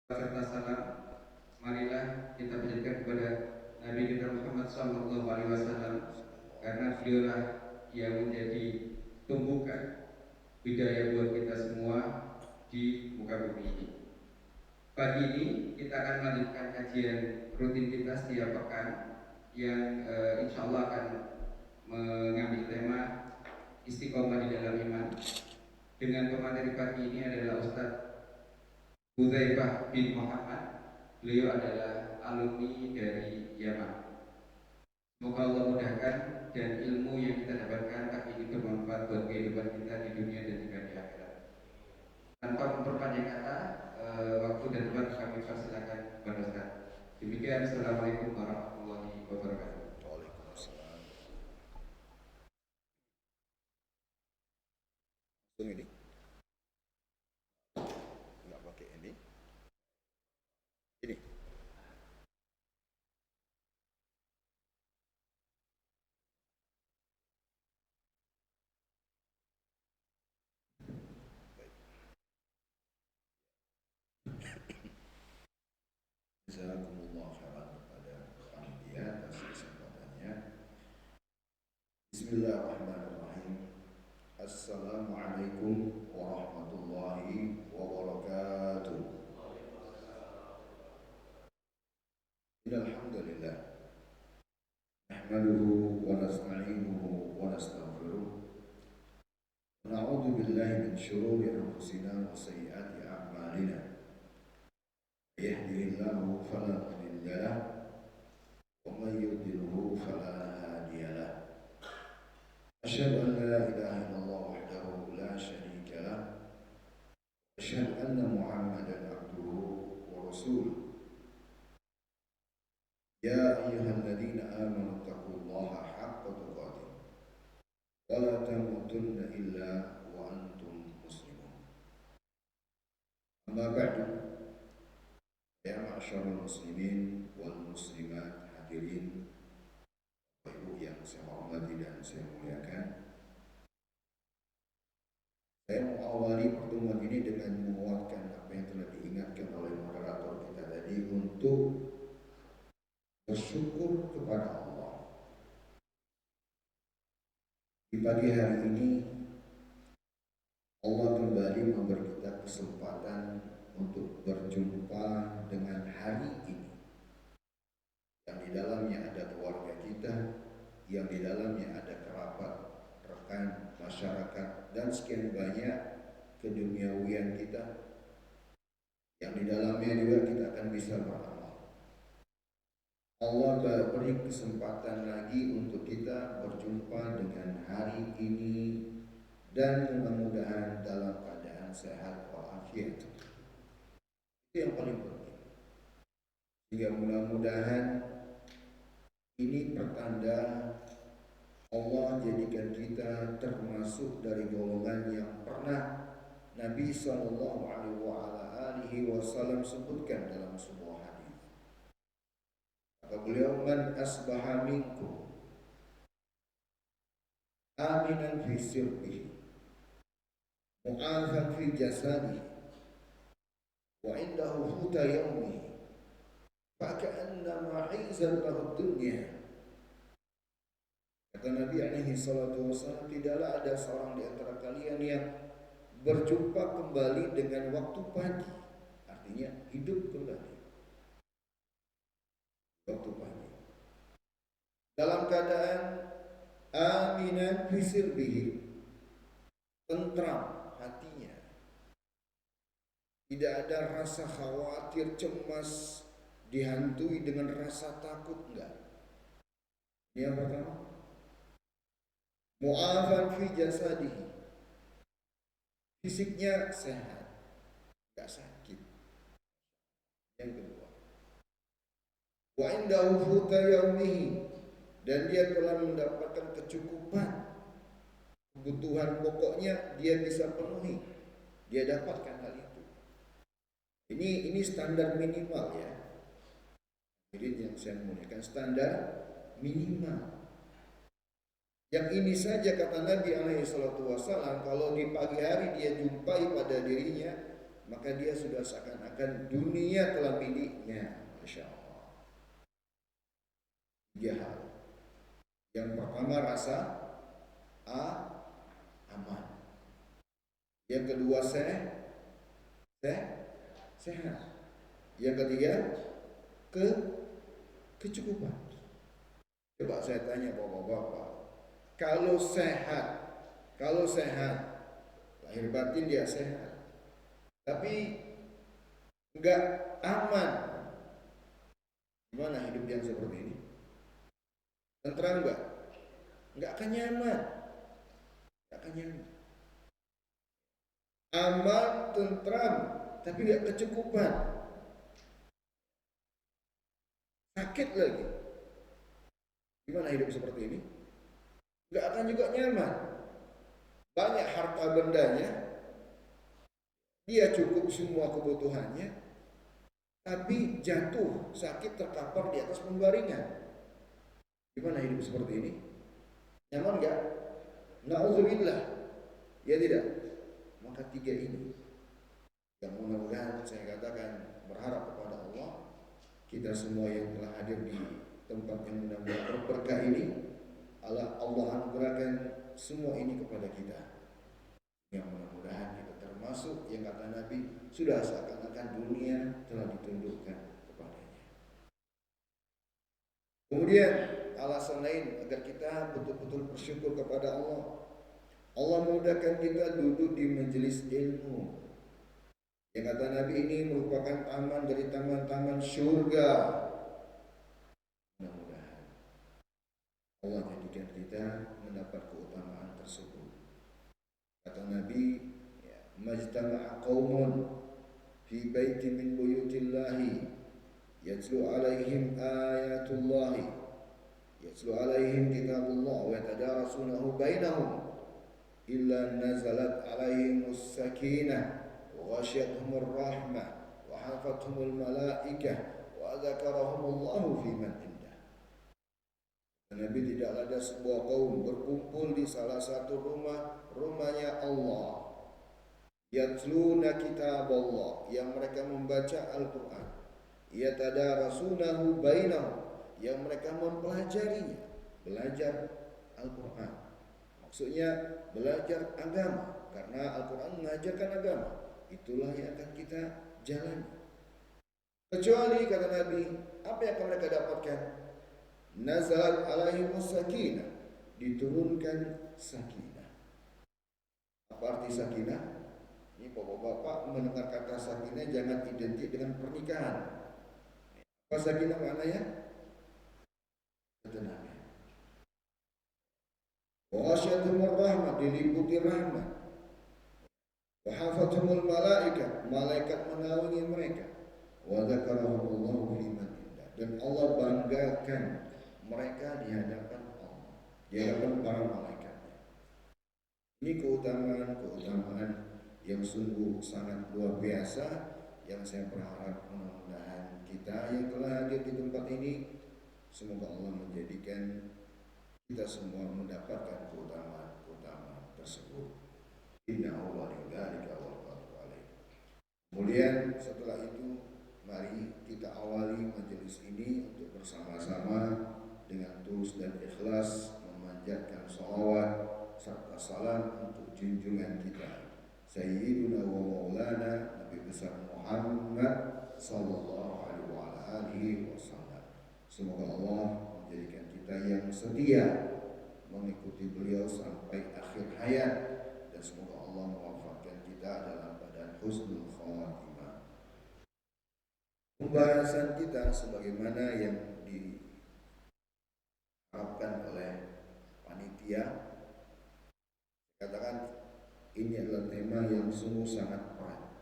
serta salam, marilah kita panjatkan kepada Nabi kita Muhammad Sallallahu Alaihi Wasallam, karena beliaulah yang menjadi tumpukan hidayah buat kita semua di muka bumi ini. Pagi ini kita akan melanjutkan kajian rutin kita setiap pekan yang insya Allah akan mengambil tema istiqomah di dalam iman. Dengan pemateri pagi ini adalah Ustadz Hudzaifah bin Muhammad. Beliau adalah alumni dari Yaman. Semoga Allah mudahkan dan ilmu yang kita dapatkan pagi ini bermanfaat buat kehidupan kita di dunia dan juga di akhirat. Tanpa memperpanjang kata, waktu dan tempat kami persilakan kepada Ustaz. Demikian, Assalamualaikum warahmatullahi wabarakatuh. Waalaikumsalam. Langsung ini. Nggak pakai ini. Ini. Jazakumullah khairan kepada panitia atas kesempatannya. Bismillahirrahmanirrahim. Assalamualaikum warahmatullahi wabarakatuh. Innalhamdulillah nahmaduhu wa nasta'inuhu wa nastaghfiruh. Na'udzu billahi min syururi anfusina wa sayyiati a'malina. Yahdihillahu fala mudilla lahu wa may yudlilhu fala hadiya lahu. Asyhadu an la ilaha illallah wahdahu la syarika lahu. Asyhadu anna Muhammadan abduhu wa rasuluh. Ya ayyuhalladzina amanu taqullaha haqqa tuqatih wa la tamutunna illa wa antum muslimun. Amma ba'du. Ya ma'asyarul muslimin wal muslimat, hadirin Bapak Ibu yang saya hormati dan saya muliakan. Saya mau awali pertemuan ini dengan menguatkan apa yang telah diingatkan oleh moderator kita tadi, untuk bersyukur kepada Allah. Di pagi hari ini Allah kembali memberi kita kesempatan untuk berjumpa dengan hari ini, yang di dalamnya ada keluarga kita, yang di dalamnya ada kerabat, rekan, masyarakat, dan sekian banyak keduniawian kita, yang di dalamnya juga kita akan bisa beramal. Allah beri kesempatan lagi untuk kita berjumpa dengan hari ini, dan mudah-mudahan dalam keadaan sehat walafiat. Itu yang paling penting. Sehingga mudah-mudahan ini pertanda Allah jadikan kita termasuk dari golongan yang pernah Nabi Sallallahu Alaihi Wasallam sebutkan dalam sebuah hadis. Kata beliau, man asbaha minkum aminan fi sirbihi mu'afan fi jasadihi wa indahu huta yawmihi faka'annama hizat lahu dunya. Kata Nabi alaihi salatu wasallam, tidaklah ada seorang di antara kalian yang berjumpa kembali dengan waktu pagi, artinya hidup kembali waktu pagi, dalam keadaan aminan fi sirbihi, tentram hatinya, tidak ada rasa khawatir, cemas, dihantui dengan rasa takut, enggak. Ini yang pertama. Mu'afan fi jasadihi, fisiknya sehat, enggak sakit. Yang kedua, wa indahu huta yaumihi, dan dia telah mendapatkan kecukupan, kebutuhan pokoknya dia bisa penuhi, dia dapatkan hal itu. Ini standar minimal ya. Jadi yang saya muliakan, standar minimal. Yang ini saja kata Nabi alaihi salatu wasallam, kalau di pagi hari dia jumpai pada dirinya, maka dia sudah seakan-akan dunia telah miliknya. Masya Allah. 3 hal. Yang pertama rasa aman. Yang kedua sehat. Yang ketiga kecukupan. Coba saya tanya bapak-bapak, kalau sehat, lahir batin dia sehat, tapi enggak aman, gimana hidup yang seperti ini? Tentram enggak? Enggak akan nyaman. Aman, tentram, tapi enggak kecukupan. Sakit lagi. Gimana hidup seperti ini? Enggak akan juga nyaman. Banyak harta bendanya, dia cukup semua kebutuhannya, tapi jatuh, sakit, terkapar di atas pembaringan. Gimana hidup seperti ini? Nyaman enggak? Na'udzubillah. Ya tidak? Maka 3 ini yang mudah-mudahan saya katakan berharap kepada Allah, kita semua yang telah hadir di tempat yang mudah-mudahan berberkah ini, Allah anugerahkan semua ini kepada kita. Yang mudah-mudahan kita termasuk yang kata Nabi, sudah seakan-akan dunia telah ditundukkan kepadanya. Kemudian alasan lain agar kita betul-betul bersyukur kepada Allah. Allah memudahkan kita duduk di majelis ilmu. Yang kata Nabi, ini merupakan taman dari taman-taman surga. Mudah-mudahan Allah jadikan kita mendapat keutamaan tersebut. Kata Nabi, majtama'a qaumun fi baitin min buyutillahi yatlu alaihim ayatullahi yatlu alaihim kitabullah wa yatadarasunahu bainahum illa nazalat alaihimus sakinah wa ghasyiyatuhumur rahmah wa hafathumul malaikah wa dzakarahumullahu fi man indah. Nabi, tidaklah ada sebuah kaum berkumpul di salah satu rumahnya Allah, yatluna kitab Allah, yang mereka membaca Al-Quran, yatadarasunahu bainahum, yang mereka mempelajarinya, belajar Al-Quran. Maksudnya belajar agama, karena Al-Quran mengajarkan agama. Itulah yang akan kita jalani. Kecuali kata Nabi, apa yang akan mereka dapatkan? Nazalat alaihimus sakinah, diturunkan sakinah. Apa arti sakinah? Ini bapak-bapak mendengar kata sakinah jangan identik dengan pernikahan. Apa sakinah maknanya? Ketenangan. Wa ghasyiyatuhumur rahmah, diliputi rahmat. Wa hafathumul malaikat, malaikat menaungi mereka. Wa dzakarahumullahu fi man indah, dan Allah banggakan mereka di hadapan Allah, di hadapan para malaikatnya. Ini keutamaan yang sungguh sangat luar biasa, yang saya berharap mudah-mudahan kita yang telah hadir di tempat ini, semoga Allah menjadikan kita semua mendapatkan keutamaan tersebut. Innahu waliyudzalika wal qadiru alaih. Kemudian setelah itu, mari kita awali majelis ini untuk bersama-sama dengan tulus dan ikhlas memanjatkan sholawat serta salam untuk junjungan kita Sayyiduna wa Maulana Nabi besar Muhammad sallallahu alaihi wasallam. Semoga Allah menjadikan kita yang setia mengikuti beliau sampai akhir hayat, dan semoga Allah mewafatkan kita dalam keadaan husnul khatimah. Pembahasan kita sebagaimana yang diharapkan oleh panitia, katakan ini adalah tema yang sungguh sangat berat,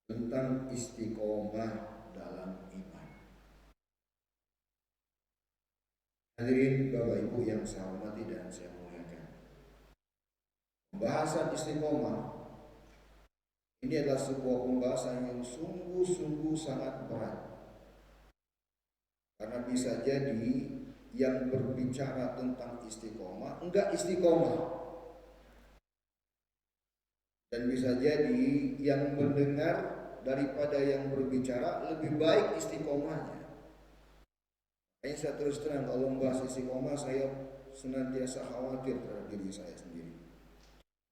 tentang istiqomah dalam iman. Hadirin Bapak Ibu yang saya hormati dan saya muliakan, pembahasan istiqomah ini adalah sebuah pembahasan yang sungguh-sungguh sangat berat, karena bisa jadi yang berbicara tentang istiqomah enggak istiqomah. Dan bisa jadi yang mendengar daripada yang berbicara lebih baik istiqomahnya. Kayaknya saya terus terang kalau membahas istiqomah saya senantiasa khawatir terhadap diri saya sendiri.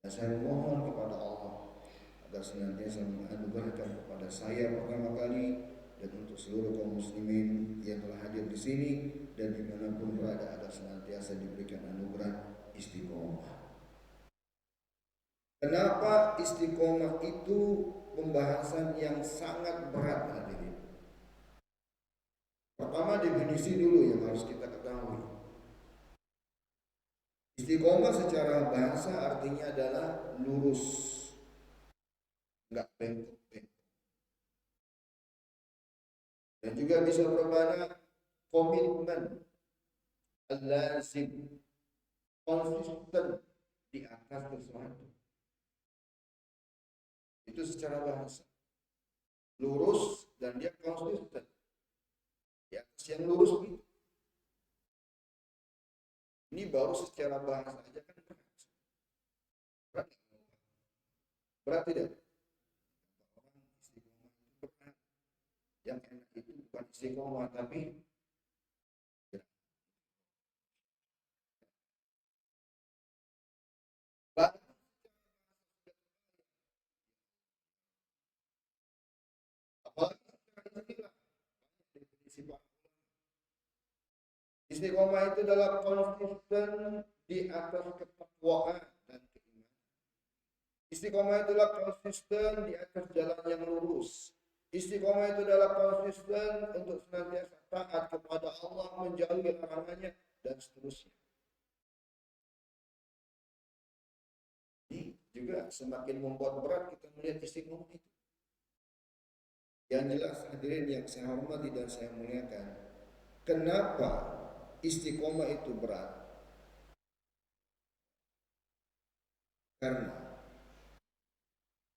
Dan saya mohon kepada Allah agar senantiasa menganugerahkan kepada saya pertama kali dan untuk seluruh kaum muslimin yang telah hadir di sini dan dimanapun berada agar senantiasa diberikan anugerah istiqomah. Kenapa istiqomah itu pembahasan yang sangat berat hadirin? Pertama definisi dulu yang harus kita ketahui. Istiqomah secara bahasa artinya adalah lurus, enggak bengkok. Dan juga bisa bermakna komitmen, lazim, konsisten di atas sesuatu. Itu secara bahasa. Lurus dan dia konsisten. Di atas yang lurus itu. Ini baru secara bahasa aja kan berat. Berat. Berat tidak? Orang istiqomah itu berat. Yang enak itu bukan istiqomah tapi berat. Istiqomah itu adalah konsisten di atas ketakwaan dan keimanan. Istiqomah itu adalah konsisten di atas jalan yang lurus. Istiqomah itu adalah konsisten untuk senantiasa taat kepada Allah, menjauhi larangannya dan seterusnya. Ini juga semakin membuat berat kita melihat istiqomah itu. Yang jelas hadirin yang saya hormati dan saya muliakan, kenapa istiqomah itu berat? Karena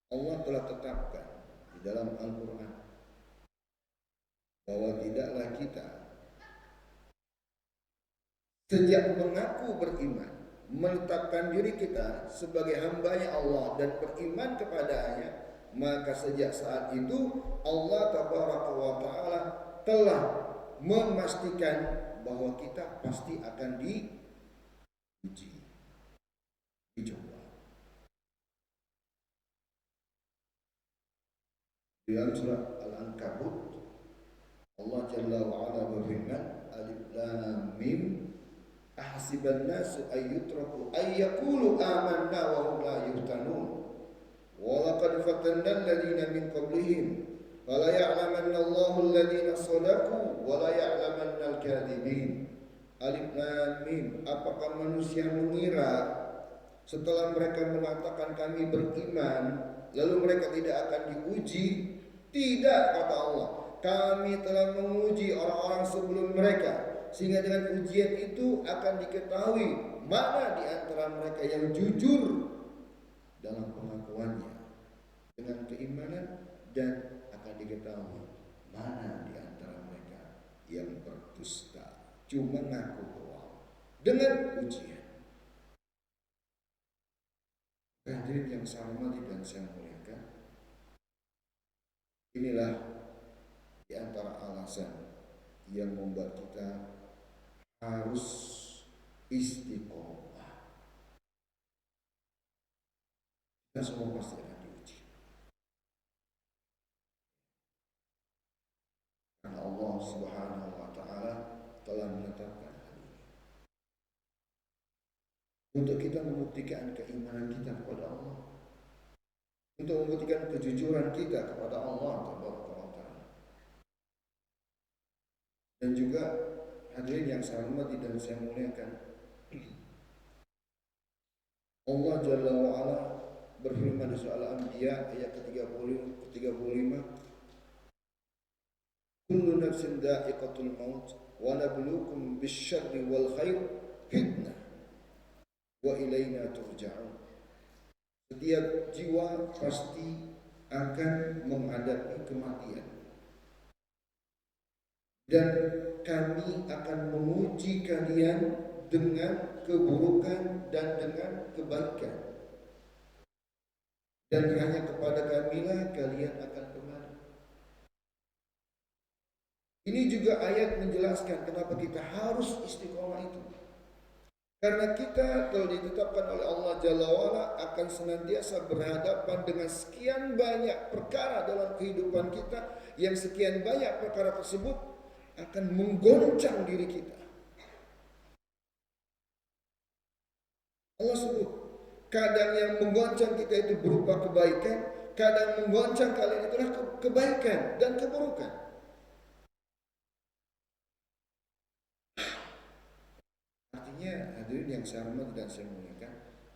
Allah telah tetapkan di dalam Al-Quran bahwa tidaklah kita sejak mengaku beriman, menetapkan diri kita sebagai hambanya Allah dan beriman kepadanya, maka sejak saat itu Allah Tabaraka wa Ta'ala telah memastikan bahwa kita pasti akan diuji, dicoba. Dalam surat Al-Ankabut Allah Jalla wa Ala berfirman, Alif Lam Mim, ahsiban nasu ayyutraku ayyaqulu amanna wa hum la yuftanun, wa laqad fatanna alladhina min qablihim fala ya'lamanna Allahu alladhina sadaqu wa la ya'lamanna al-kadhibin. Alif Lam Mim, apakah manusia mengira setelah mereka mengatakan kami beriman lalu mereka tidak akan diuji? Tidak, kata Allah, kami telah menguji orang-orang sebelum mereka, sehingga dengan ujian itu akan diketahui mana di antara mereka yang jujur dalam pengakuannya dengan keimanan, dan akan diketahui mana di antara mereka yang berdusta, cuma ngaku doang dengan ujian. Hadirin yang saya hormati dan saya muliakan, inilah di antara alasan yang membuat kita harus istiqomah. Kita semua pasti akan diuji. Karena Allah Subhanahu wa Ta'ala telah menetapkan hal ini untuk kita membuktikan keimanan kita kepada Allah, untuk membuktikan kejujuran kita kepada Allah Tabaraka wa Ta'ala. Dan juga hadirin yang saya hormati dan saya muliakan, Allah Jalla wa Ala berfirman di surah Al-Anbiya ayat ke-35, kullu nafsin dha'iqatul maut wa nabluukum bisyarri wal khair fitnah wa ilaina turja'un. Setiap jiwa pasti akan menghadapi kematian, dan kami akan menguji kalian dengan keburukan dan dengan kebaikan. dan hanya kepada Kamilah kalian akan kembali. Ini juga ayat menjelaskan kenapa kita harus istiqomah itu. Karena kita telah ditetapkan oleh Allah Jalla wa'ala akan senantiasa berhadapan dengan sekian banyak perkara dalam kehidupan kita, yang sekian banyak perkara tersebut akan menggoncang diri kita. Allah sebut, kadang yang menggoncang kita itu berupa kebaikan, kadang menggoncang kalian itulah kebaikan dan keburukan. Artinya hadirin yang saya hormati dan saya muliakan,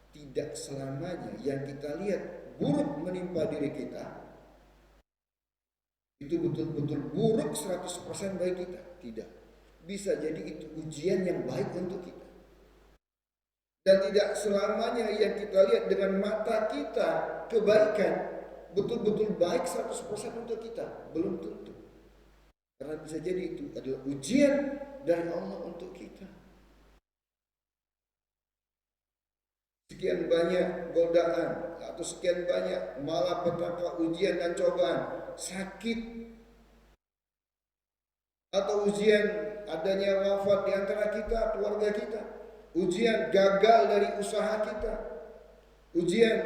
tidak selamanya yang kita lihat buruk menimpa diri kita itu betul-betul buruk 100% bagi kita. Tidak. Bisa jadi itu ujian yang baik untuk kita. Dan tidak selamanya yang kita lihat dengan mata kita kebaikan betul-betul baik 100% untuk kita. Belum tentu. Karena bisa jadi itu adalah ujian dari Allah untuk kita. Sekian banyak godaan atau sekian banyak malapetaka, ujian dan cobaan, sakit atau ujian adanya wafat di antara kita, keluarga kita, ujian gagal dari usaha kita, ujian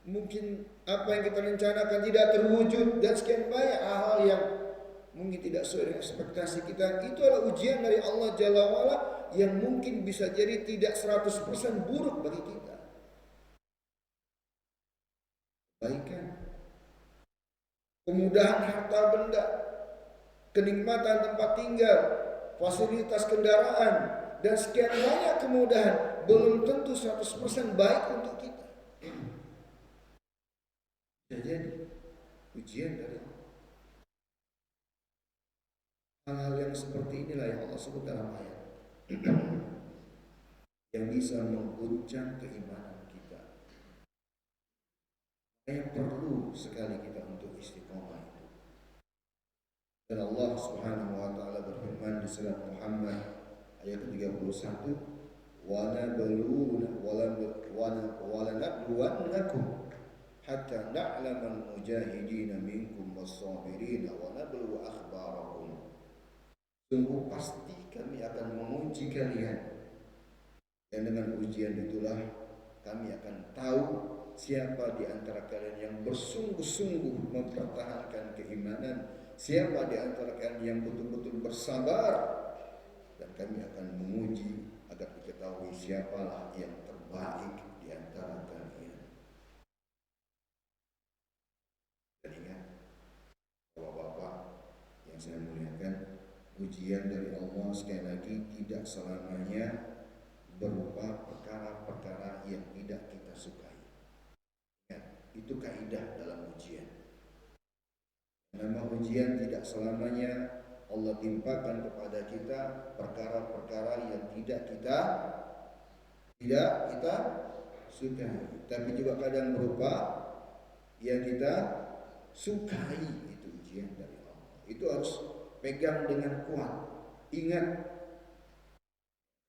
mungkin apa yang kita rencanakan tidak terwujud, dan sekian banyak hal-hal yang mungkin tidak sesuai dengan ekspektasi kita. Itu adalah ujian dari Allah Jalla wa'ala yang mungkin bisa jadi tidak 100% buruk bagi kita. Kebaikan, kemudahan harta benda, kenikmatan tempat tinggal, fasilitas kendaraan, dan sekian banyak kemudahan belum tentu 100% baik untuk kita. Bisa jadi ujian dari Allah. Hal-hal yang seperti inilah yang Allah sebut dalam ayat yang bisa mengguncang keimanan kita. Yang perlu sekali kita untuk istiqomah itu. Dan Allah Subhanahu wa taala berfirman di surat Muhammad ayat ke-31, wa lanabluwannakum hatta na'lamal mujahidin minkum was-sabirin wa nabluwa akhbarakum. Sungguh pasti kami akan menguji kalian, dan dengan ujian itulah kami akan tahu siapa di antara kalian yang bersungguh-sungguh mempertahankan keimanan, siapa di antara kalian yang betul-betul bersabar, dan kami akan menguji agar diketahui siapalah yang terbaik di antara kalian. Dan ingat, Bapak-bapak yang saya muliakan, ujian dari Allah sekali lagi tidak selamanya berupa perkara-perkara yang tidak kita sukai. Ya, itu kaidah dalam ujian. Nama ujian tidak selamanya Allah timpakan kepada kita perkara-perkara yang tidak kita sukai, tapi juga kadang berupa yang kita sukai. Itu ujian dari Allah. Itu harus pegang dengan kuat. Ingat,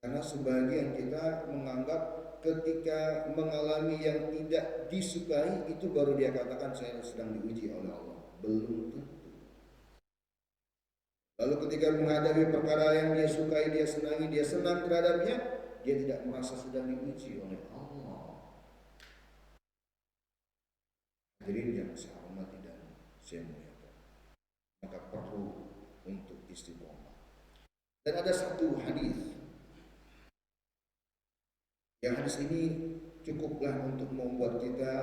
karena sebagian kita menganggap ketika mengalami yang tidak disukai itu baru dia katakan saya sedang diuji oleh Allah. Belum tentu. Lalu ketika menghadapi perkara yang dia sukai, dia senangi, dia senang terhadapnya, dia tidak merasa sedang diuji oleh Allah. Hadirin yang saya hormati dan saya muliakan, maka perlu untuk istiqomah. Dan ada satu hadis, yang hadis ini cukuplah untuk membuat kita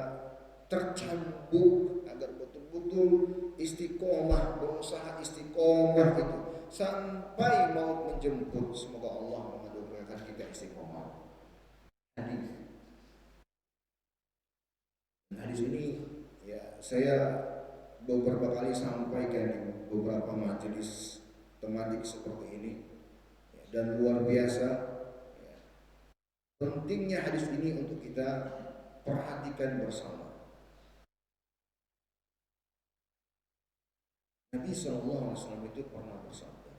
tercambuk agar betul-betul istiqomah, berusaha istiqomah itu sampai maut menjemput. Semoga Allah menganugerahkan kita istiqomah. Hadis ini ya saya beberapa kali sampaikan di beberapa majelis tematik seperti ini, dan luar biasa pentingnya hadis ini untuk kita perhatikan bersama. Nabi SAW itu pernah bersabda,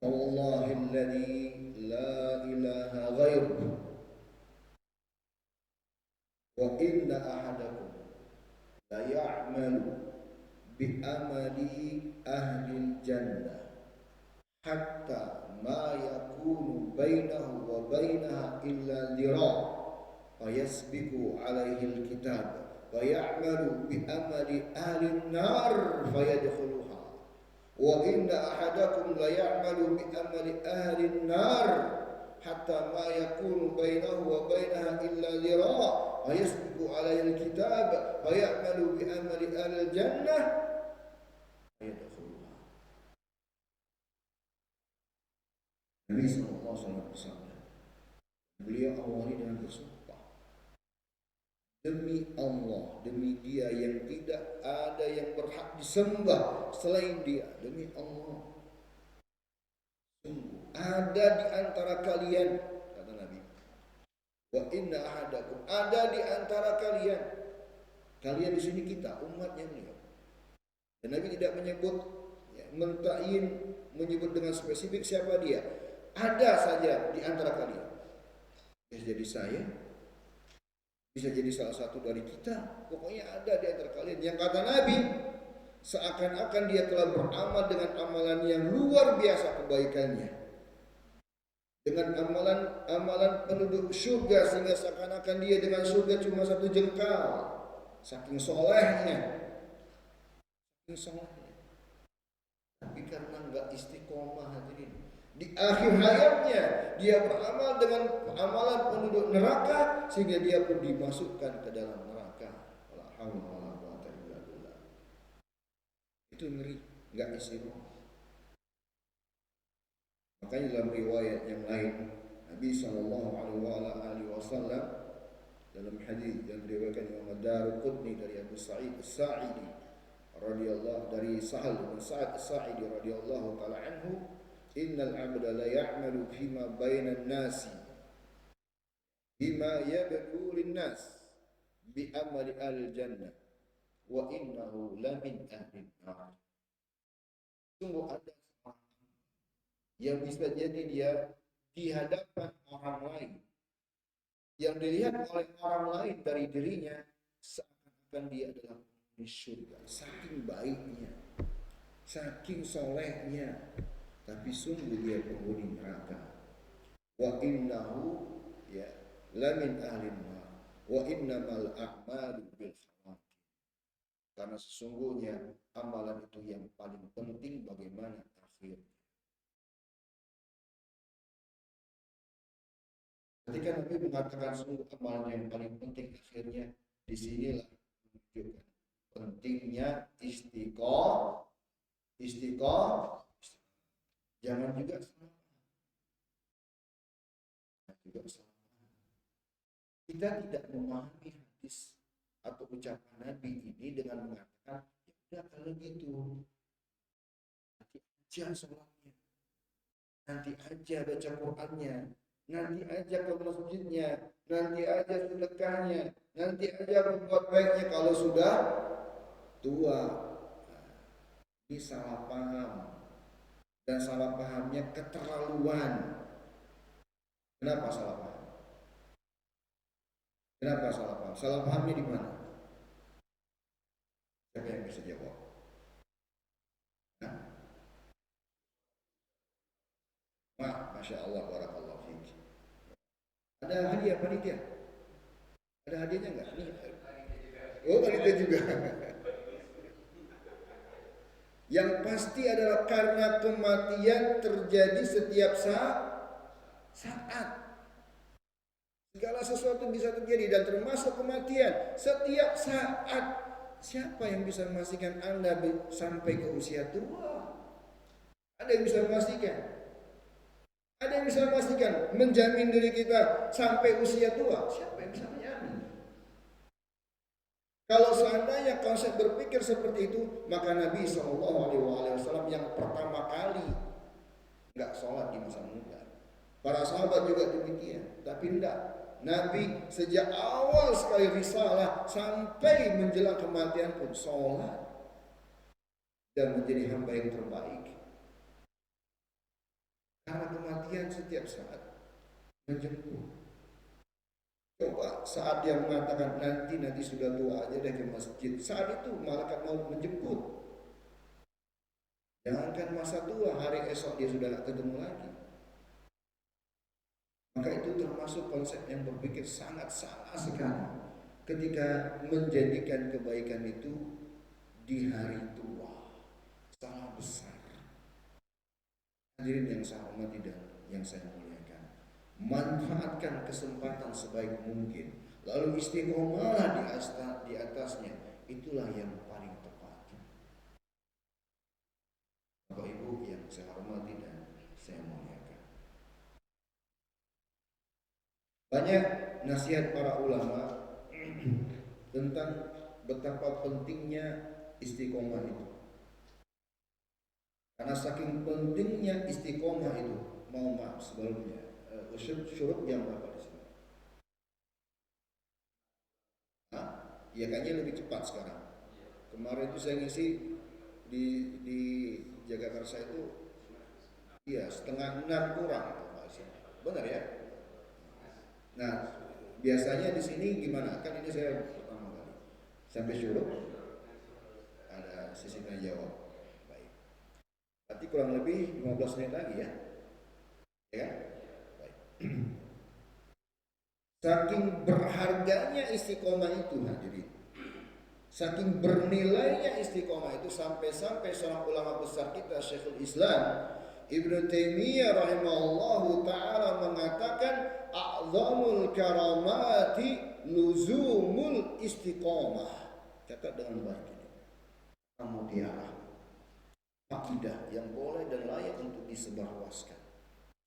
Wallahilladzi la ilaha ghairuh, Wa inna ahadakum la ya'malu bi amali ahli jannah hatta ma yakunu bainahu wa bainaha illa dhira fayasbiqu alaihi alkitab wa ya'malu bi amali ahli an-nar fayadkhuluha wa inna ahadakum la ya'malu bi amali ahli an-nar hatta ma yakunu bainahu wa bainaha illa dhira fayasbiqu alaihi alkitab wa ya'malu bi amali ahli al-jannah fayadkhuluha. Nabi sallallahu alaihi wasallam bersabda, beliau awali dengan bersumpah, demi Allah, demi Dia yang tidak ada yang berhak disembah selain Dia, demi Allah, sungguh ada di antara kalian, kata Nabi, wa inna ahadakum, ada di antara kalian. Kalian di sini kita, umatnya beliau. Dan Nabi tidak menyebut, mentain, menyebut dengan spesifik siapa dia. Ada saja di antara kalian. Bisa jadi saya, bisa jadi salah satu dari kita. Pokoknya ada di antara kalian. Yang kata Nabi, seakan-akan dia telah beramal dengan amalan yang luar biasa kebaikannya, dengan amalan penduduk surga, sehingga seakan-akan dia dengan surga cuma satu jengkal. Saking solehnya, tapi karena enggak istiqomah hadirin, di akhir hayatnya dia beramal dengan amalan penduduk neraka sehingga dia pun dimasukkan ke dalam neraka. La haula wala quwwata illa billah. Itu ngeri, enggak istiqomah. Makanya dalam riwayat yang lain Nabi sallallahu alaihi wasallam dalam hadis yang diriwayatkan Imam Ad-Darqutni dari Abu Sa'id As-Sa'idi radhiyallahu, dari Sahal bin Sa'ad As-Sa'idi radhiyallahu taala anhu, innal 'abda la ya'malu fima bainan nasi bima yabdu lin-nas bi amali al-jannah wa innahu la min ahli an-nar. Sungguh ada seorang yang bisa jadi dia di hadapan orang lain, yang dilihat oleh orang lain dari dirinya seakan-akan dia adalah di surga, saking baiknya, saking solehnya, tapi sungguh dia penghuni neraka. Wa innahu ya lamin ahlin nar wa innamal a'malu bil khawatim. Karena sesungguhnya amalan itu yang paling penting bagaimana akhir. Ketika Nabi mengatakan sungguh amalan yang paling penting akhirnya, disinilah menunjukkan pentingnya istiqomah. Jangan juga salah. Kita tidak memahami hadis atau ucapan Nabi ini dengan mengatakan, ya kalau gitu nanti aja sholatnya, nanti aja baca Qur'annya, nanti aja ke masjidnya, nanti aja sedekahnya, nanti aja berbuat baiknya kalau sudah tua. Ini salah paham, dan salah pahamnya keterlaluan. Kenapa salah paham? Kenapa salah paham? Salah pahamnya di mana? Siapa yang bisa jawab? Masya Allah, barakallahu fiik. Ada hadiah panitia? Ada hadiahnya enggak? Oh, panitia juga. Yang pasti adalah karena kematian terjadi setiap saat. Segala sesuatu bisa terjadi dan termasuk kematian setiap saat. Siapa yang bisa memastikan Anda sampai ke usia tua? Ada yang bisa memastikan? Ada yang bisa memastikan, menjamin diri kita sampai usia tua? Siapa yang bisa menjamin? Kalau seandainya konsep berpikir seperti itu, maka Nabi SAW yang pertama kali nggak sholat di masa muda. Para sahabat juga demikian, tapi enggak. Nabi sejak awal sekali risalah sampai menjelang kematian pun sholat dan menjadi hamba yang terbaik. Karena kematian setiap saat menjemput. Coba saat dia mengatakan nanti sudah tua aja deh ke masjid, saat itu malaikat mau menjemput. Jangankan masa tua, hari esok dia sudah tidak ketemu lagi. Maka itu termasuk konsep yang berpikir sangat salah sekali ketika menjadikan kebaikan itu di hari tua. Salah besar. Hadirin yang saya hormati dan yang saya muliakan, manfaatkan kesempatan sebaik mungkin, lalu istiqomahlah di atasnya. Itulah yang paling tepat. Bapak Ibu yang saya hormati dan saya muliakan, banyak nasihat para ulama tentang betapa pentingnya istiqomah itu. Karena saking pentingnya istiqomah itu, mohon maaf sebelumnya, syuruk jam berapa di sini? Ya kayaknya lebih cepat sekarang. Kemarin itu saya ngisi di Jagakarsa itu, iya 5:30 kurang, benar ya? Nah, biasanya di sini gimana? Kan ini saya pertama kali sampai syuruk, ada sesi tanya jawab. Baik. Berarti kurang lebih 15 menit lagi ya. Ya. Baik. Saking berharganya istiqomah itu hadirin. Saking bernilainya istiqomah itu sampai-sampai seorang ulama besar kita Syekhul Islam Ibnu Taimiyah rahimahullahu taala mengatakan a'zamul karamati luzumul istiqomah. Catat dengan baik ini. Mutiara akidah yang boleh dan layak untuk disebarluaskan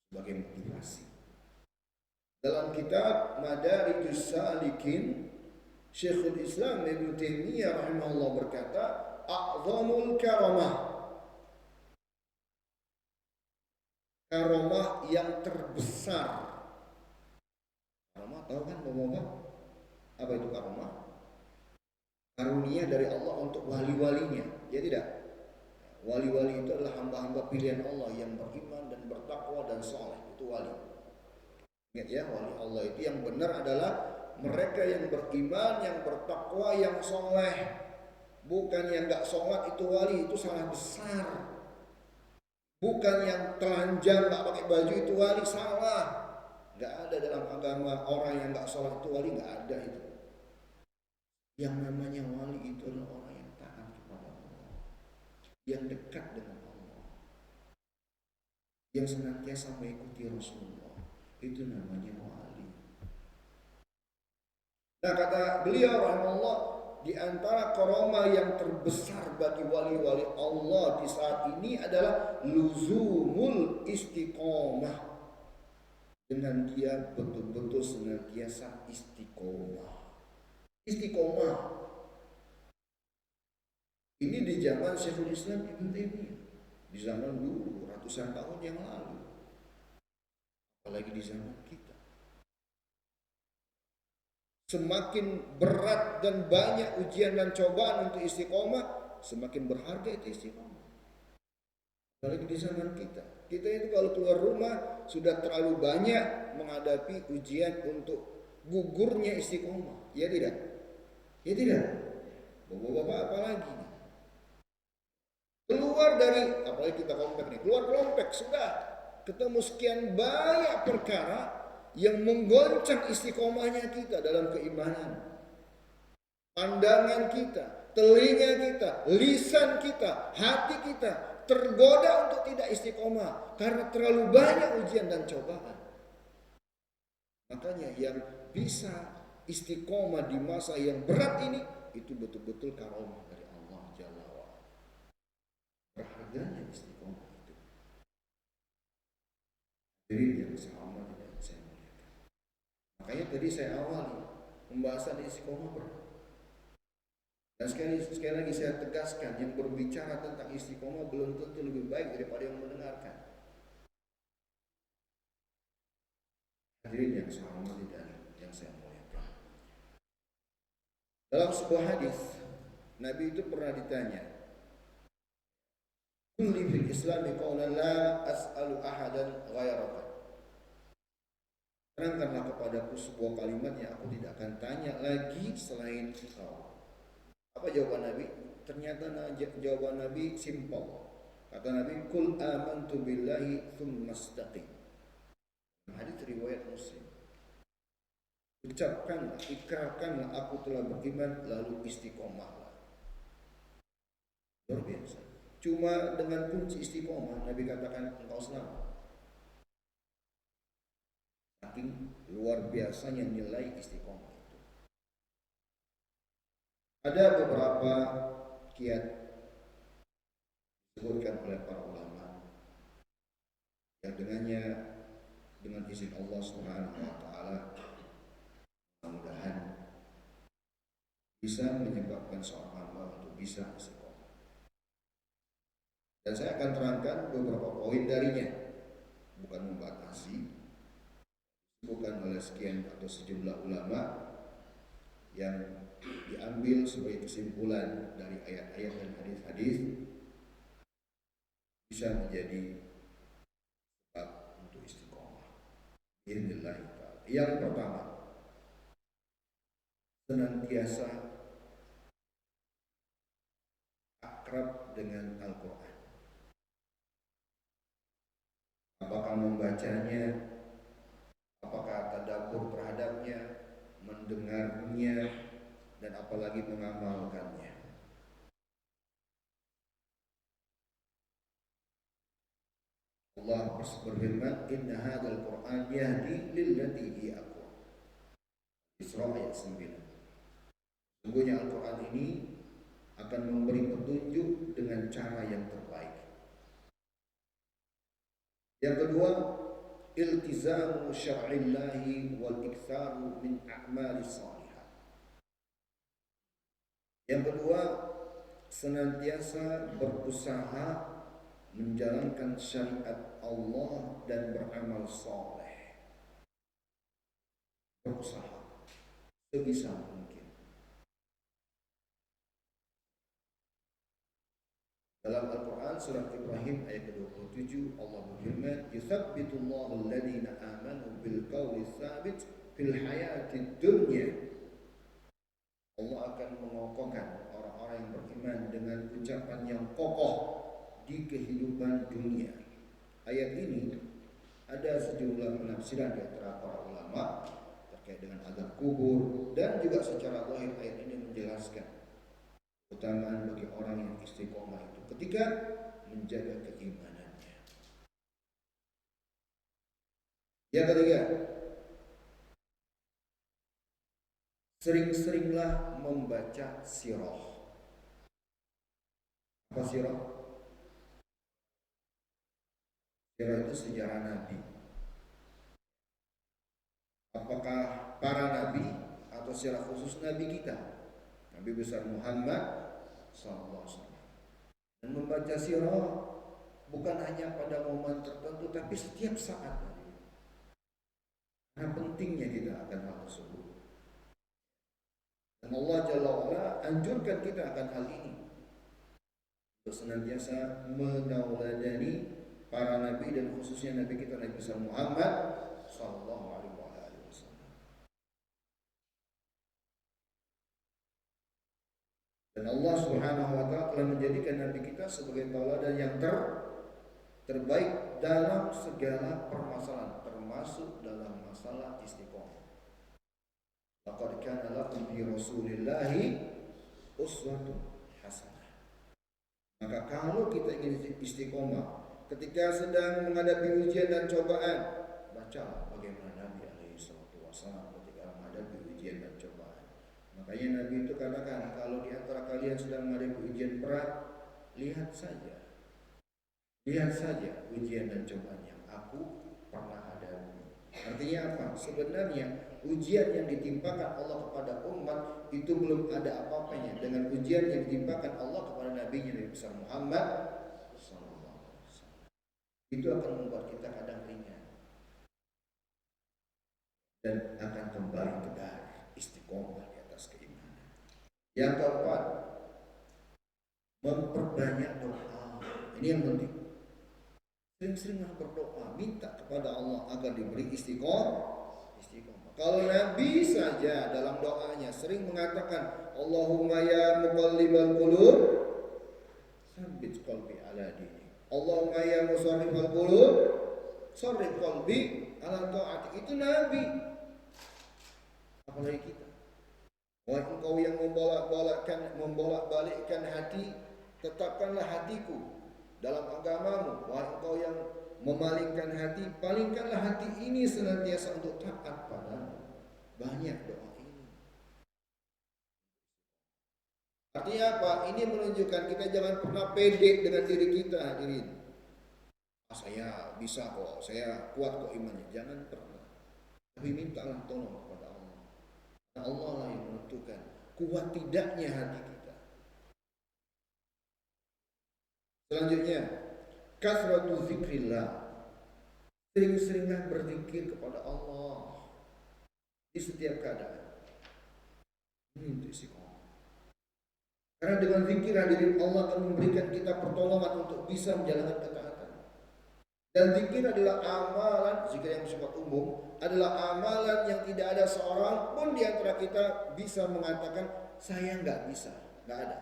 sebagai motivasi. Dalam kitab Madarijus Salikin, Syekhul Islam Ibnu Taimiyah rahimahullah berkata, a'zamul karamah, karomah yang terbesar. Karomah tahu kan Bapak-bapak? Apa itu karomah? Karunia dari Allah untuk wali-walinya. Ya tidak? Wali-wali itu adalah hamba-hamba pilihan Allah yang beriman dan bertakwa dan soleh. Itu wali. Ingat ya, wali Allah itu yang benar adalah mereka yang beriman, yang bertakwa, yang soleh. Bukan yang gak sholat itu wali, itu salah besar. Bukan yang telanjang gak pakai baju itu wali, salah. Gak ada dalam agama orang yang gak sholat itu wali, gak ada itu. Yang namanya wali itu adalah orang yang taat kepada Allah, yang dekat dengan Allah, yang senantiasa mengikuti Rasulullah. Itu namanya wali. Nah kata beliau rahimahullah, di antara karomah yang terbesar bagi wali-wali Allah di saat ini adalah luzumul istiqomah. Dengan dia betul-betul senantiasa istiqomah. Istiqomah. Ini di zaman Syekhul Islam Ibnu Taimiyah. Di zaman dulu, ratusan tahun yang lalu. Apalagi di zaman kita. Semakin berat dan banyak ujian dan cobaan untuk istiqomah, semakin berharga itu istiqomah. Apalagi di zaman kita. Kita itu kalau keluar rumah sudah terlalu banyak menghadapi ujian untuk gugurnya istiqomah. Ya tidak? Ya tidak? Bapak-bapak apalagi? Keluar dari, apalagi kita komplek nih, keluar kelompok sudah ketemu sekian banyak perkara yang menggoncang istiqomahnya kita dalam keimanan. Pandangan kita, telinga kita, lisan kita, hati kita tergoda untuk tidak istiqomah karena terlalu banyak ujian dan cobaan. Makanya yang bisa istiqomah di masa yang berat ini itu betul-betul karomah dari Allah Jalla wa'ala. Berharganya istiqomah itu. Jadi yang sama tidak saya muliakan. Makanya tadi saya awali pembahasan istiqomah berat. Dan sekali lagi saya tegaskan, yang berbicara tentang istiqomah belum tentu lebih baik daripada yang mendengarkan. Hadirin yang saya hormati dan yang saya muliakan. Dalam sebuah hadis, Nabi itu pernah ditanya, "Kulli fil Islam qawlan la as'alu ahadan ghairaka." terangkanlah kepadaku sebuah kalimat yang aku tidak akan tanya lagi selain engkau. Apa jawaban Nabi? Ternyata jawaban Nabi simpel. Kata Nabi, kul amantu billahi thumma istaqim. Hadis riwayat Muslim. Ucapkanlah, ikrarkanlah aku telah beriman, lalu istiqomahlah. Luar biasa. Cuma dengan kunci istiqomah Nabi katakan engkau selamat. Saking luar biasanya nilai istiqomah itu. Ada beberapa kiat disebutkan oleh para ulama yang dengannya dengan izin Allah Subhanahu wa taala mudah-mudahan bisa menyebabkan seorang hamba untuk bisa istiqomah. Dan saya akan terangkan beberapa poin darinya, bukan membatasi, disebutkan oleh sekian atau sejumlah ulama yang diambil sebagai kesimpulan dari ayat-ayat dan hadis-hadis bisa menjadi sebab untuk istiqomah. Bismillah. Yang pertama, senantiasa akrab dengan Al-Quran. Apakah membacanya, apakah tadabbur terhadapnya, mendengarnya, dan apalagi mengamalkannya. Allah berfirman, inna hadzal Qur'an yahdi lillati hiya aqwam. Isra ayat 9. Sungguhnya Al-Quran ini akan memberi petunjuk dengan cara yang terbaik. Yang kedua, iltizamu syar'illahi wal iktsaru min a'mali shalihah. Yang kedua, senantiasa berusaha menjalankan syariat Allah dan beramal saleh. Berusaha sebisa mungkin. Dalam Al-Quran surat Ibrahim ayat ke-27 Allah berfirman, "Yutsabbitullahu alladhina amanu bil qawli tsabit fil hayatid dunya." Allah akan mengokohkan orang-orang yang beriman dengan ucapan yang kokoh di kehidupan dunia. Ayat ini ada sejumlah penafsiran di antara para ulama terkait dengan azab kubur, dan juga secara zahir ayat ini menjelaskan keutamaan bagi orang yang istiqomah itu ketika menjaga keimanannya. Yang ketiga, sering-seringlah membaca sirah. Apa sirah? Sirah itu sejarah Nabi. Apakah para Nabi atau sirah khusus Nabi kita, Nabi besar Muhammad SAW. Dan membaca sirah bukan hanya pada momen tertentu, tapi setiap saat. Karena pentingnya kita akan hal tersebut. Dan Allah Jalla wa'ala anjurkan kita akan hal ini, untuk senantiasa menauladani para nabi dan khususnya nabi kita Nabi besar Muhammad sallallahu alaihi wasallam. Dan Allah Subhanahu wa taala telah menjadikan nabi kita sebagai tauladan yang terbaik dalam segala permasalahan, termasuk dalam masalah istiqomah. Laqad kana lakum fi Rasulillahi uswatun hasanah. Maka kalau kita ingin istiqomah ketika sedang menghadapi ujian dan cobaan, bacalah bagaimana Nabi SAW ketika menghadapi ujian dan cobaan. Makanya Nabi itu katakan, kalau di antara kalian sedang menghadapi ujian berat, lihat saja ujian dan cobaan yang aku pernah hadapi. Artinya apa? Sebenarnya ujian yang ditimpakan Allah kepada umat itu belum ada apa-apanya dengan ujian yang ditimpakan Allah kepada Nabi-Nya Nabi besar Muhammad SAW. Itu akan membuat kita kadang ringan dan akan kembali tegar, istiqomah di atas keimanan. Yang keempat, memperbanyak doa. Ini yang penting. Sering-seringlah berdoa, minta kepada Allah agar diberi istiqomah. istiqomah. Kalau Nabi saja dalam doanya sering mengatakan Allahumma ya muqallibal qulub tsabbit qalbi ala dini. Allahumma ya musarrifal qulub sarrif qalbi ala taati. Itu Nabi. Apalagi kita. Wahai engkau yang membolak-balikkan hati, tetapkanlah hatiku dalam agamamu. Wahai engkau yang memalingkan hati, palingkanlah hati ini senantiasa untuk taat padamu. Banyak doa ini. Artinya apa? Ini menunjukkan kita jangan pernah pede dengan diri kita, hadirin. Saya bisa kok, saya kuat kok imannya. Jangan pernah. Tapi mintalah tolong kepada Allah. Allah lah yang menentukan kuat tidaknya hati kita. Selanjutnya, kasratu zikrillah. Sering-seringlah berzikir kepada Allah di setiap keadaan. Ini untuk istiqomah. Karena dengan zikir hadirin Allah akan memberikan kita pertolongan untuk bisa menjalankan ketaatan. Dan zikir adalah amalan, zikir yang bersifat umum, adalah amalan yang tidak ada seorang pun di antara kita bisa mengatakan saya nggak bisa, nggak ada.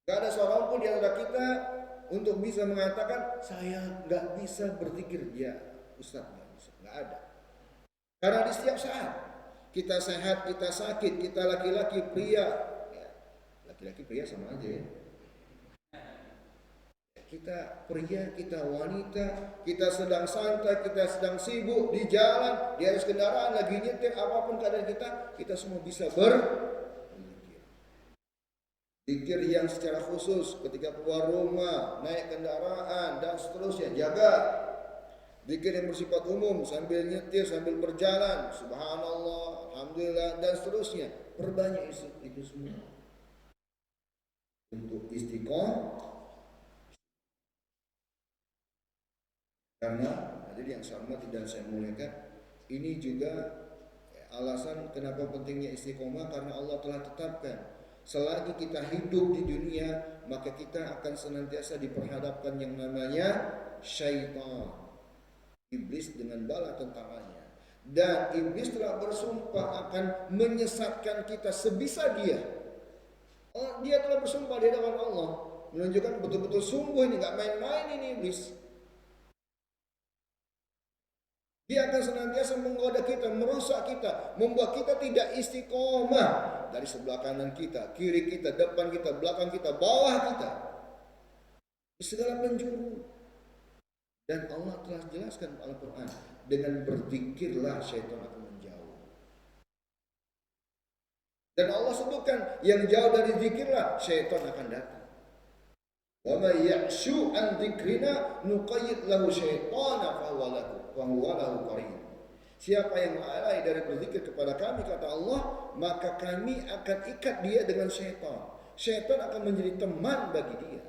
Nggak ada seorang pun di antara kita untuk bisa mengatakan saya nggak bisa berzikir, ya Ustaz nggak bisa, nggak ada. Karena di setiap saat kita sehat, kita sakit, kita laki-laki, pria, ya, laki-laki pria sama aja ya. Kita pria, kita wanita, kita sedang santai, kita sedang sibuk di jalan, di atas kendaraan, lagi nyetir, apapun keadaan kita semua bisa berzikir. Zikir yang secara khusus ketika keluar rumah, naik kendaraan, dan seterusnya, jaga. Zikir yang bersifat umum, sambil nyetir, sambil berjalan, subhanallah, alhamdulillah, dan seterusnya. Perbanyak itu semua. Untuk istiqomah. Karena jadi yang saya hormati dan saya muliakan, ini juga alasan kenapa pentingnya istiqomah, karena Allah telah tetapkan selagi kita hidup di dunia maka kita akan senantiasa diperhadapkan yang namanya syaitan, iblis dengan bala tentaranya. Dan iblis telah bersumpah akan menyesatkan kita sebisa dia. Dia telah bersumpah di hadapan Allah, menunjukkan betul-betul sungguh ini, nggak main-main ini iblis. Dia akan senantiasa menggoda kita, merusak kita, membuat kita tidak istiqomah dari sebelah kanan kita, kiri kita, depan kita, belakang kita, bawah kita, di segala penjuru. Dan Allah telah jelaskan dalam Al-Quran, dengan berzikirlah syaitan akan menjauh. Dan Allah sebutkan yang jauh dari zikirlah syaitan akan datang. Wa may ya'shu an dzikrina nuqayyid lahu syaitana fahuwa lahu qarin. Siapa yang lalai dari berzikir kepada kami, kata Allah, maka kami akan ikat dia dengan syaitan. Syaitan akan menjadi teman bagi dia.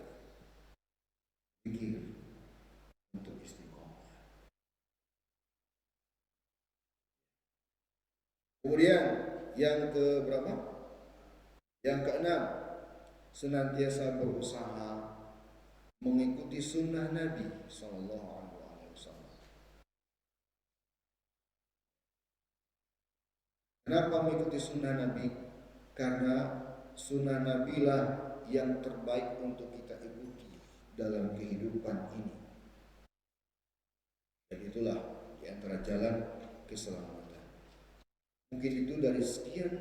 Zikir untuk istiqomah. Kemudian yang ke berapa? Yang keenam, senantiasa berusaha mengikuti sunnah Nabi Sallallahu Alaihi Wasallam. Kenapa mengikuti sunnah Nabi? Karena sunnah Nabi lah yang terbaik untuk kita ikuti dalam kehidupan ini. Dan itulah di antara jalan keselamatan. Mungkin itu dari sekian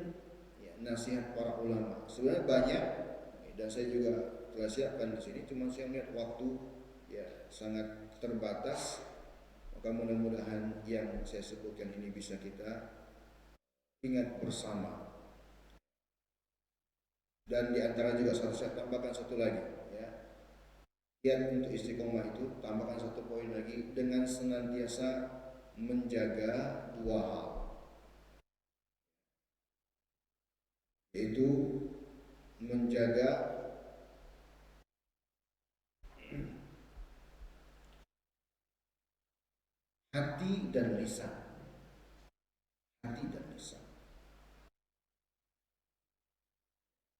nasihat para ulama. Sebenarnya banyak, dan saya juga telah siapkan di sini, cuma saya melihat waktu sangat terbatas, maka mudah-mudahan yang saya sebutkan ini bisa kita ingat bersama. Dan di antara juga saya tambahkan satu lagi, kiat untuk istiqomah itu, tambahkan satu poin lagi, dengan senantiasa menjaga dua hal, yaitu menjaga hati dan lisan. Hati dan lisan.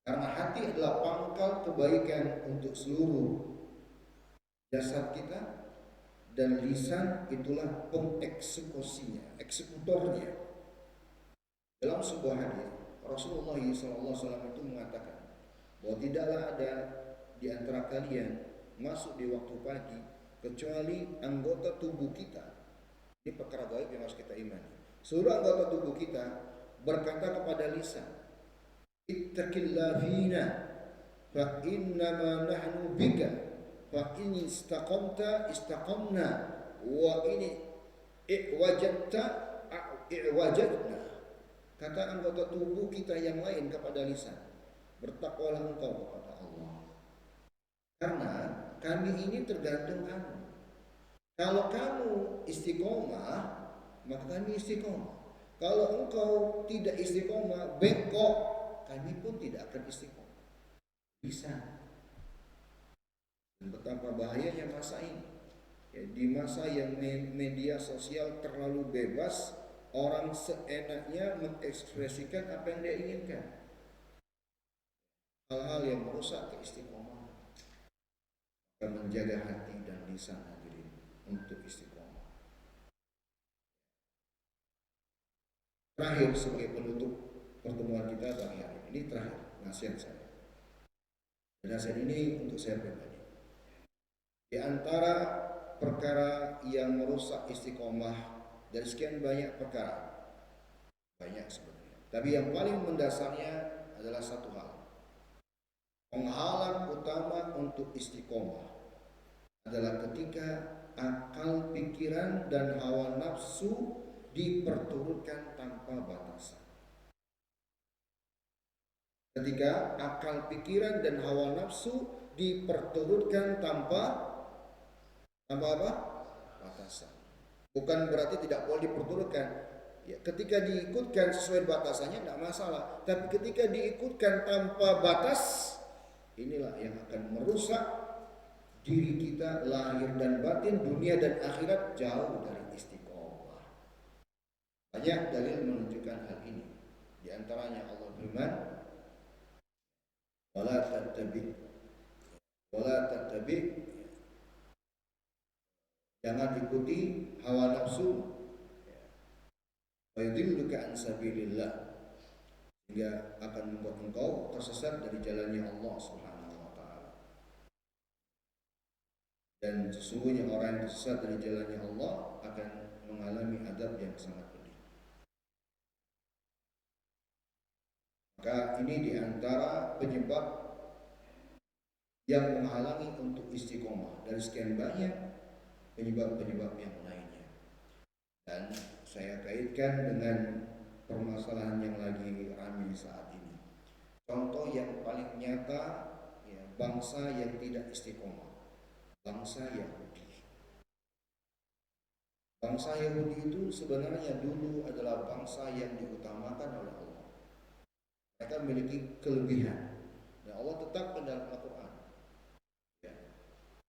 Karena hati adalah pangkal kebaikan untuk seluruh jasad kita, dan lisan itulah pengeksekusinya, eksekutornya. Dalam sebuah hadis Rasulullah SAW itu mengatakan bahwa tidaklah ada di antara kalian masuk di waktu pagi kecuali anggota tubuh kita, ini perkara gaib yang harus kita imani, seluruh anggota tubuh kita berkata kepada lisan, ittaqillah fina fa innama nahnu bika fa in istaqamta istaqamna wa in i'wajadta i'wajadna. Kata anggota tubuh kita yang lain kepada lisan, bertakwalah engkau kepada Allah, karena kami ini tergantung kamu. Kalau kamu istiqomah, maka kami istiqomah. Kalau engkau tidak istiqomah, bengkok, kami pun tidak akan istiqomah. Bisa. Dan betapa bahayanya masa ini. Ya, di masa yang media sosial terlalu bebas, orang seenaknya mengekspresikan apa yang dia inginkan. Hal-hal yang merusak keistiqomahan. Akan menjaga hati dan lisan hadirin untuk istiqomah. Terakhir sebagai penutup pertemuan kita pagi hari ini, terakhir nasihat saya. Dan nasihat ini untuk saya pribadi. Di antara perkara yang merusak istiqomah dari sekian banyak perkara, banyak sebenarnya, tapi yang paling mendasarnya adalah satu hal. Penghalang utama untuk istiqomah adalah ketika akal, pikiran, dan hawa nafsu diperturutkan tanpa batasan. Ketika akal, pikiran, dan hawa nafsu diperturutkan tanpa apa? Batasan. Bukan berarti tidak boleh diperturutkan. Ya, ketika diikutkan sesuai batasannya tidak masalah. Tapi ketika diikutkan tanpa batas, inilah yang akan merusak diri kita lahir dan batin, dunia dan akhirat, jauh dari istiqomah. Banyak dalil menunjukkan hal ini. Di antaranya Allah firman, wala tattabi, jangan ikuti hawa nafsu, wa yudilluka an sabilillah, sehingga akan membuat engkau tersesat dari jalannya Allah Subhanahu wa taala. Dan sesungguhnya orang yang tersesat dari jalannya Allah akan mengalami adab yang sangat pedih. Maka ini diantara penyebab yang menghalangi untuk istiqomah dari sekian banyak penyebab-penyebab yang lainnya. Dan saya kaitkan dengan permasalahan yang lagi ramai saat ini. Contoh yang paling nyata, ya, bangsa yang tidak istiqomah, bangsa Yahudi. Bangsa Yahudi itu sebenarnya dulu adalah bangsa yang diutamakan oleh Allah. Mereka memiliki kelebihan, dan Allah tetapkan dalam Al-Quran. Ya.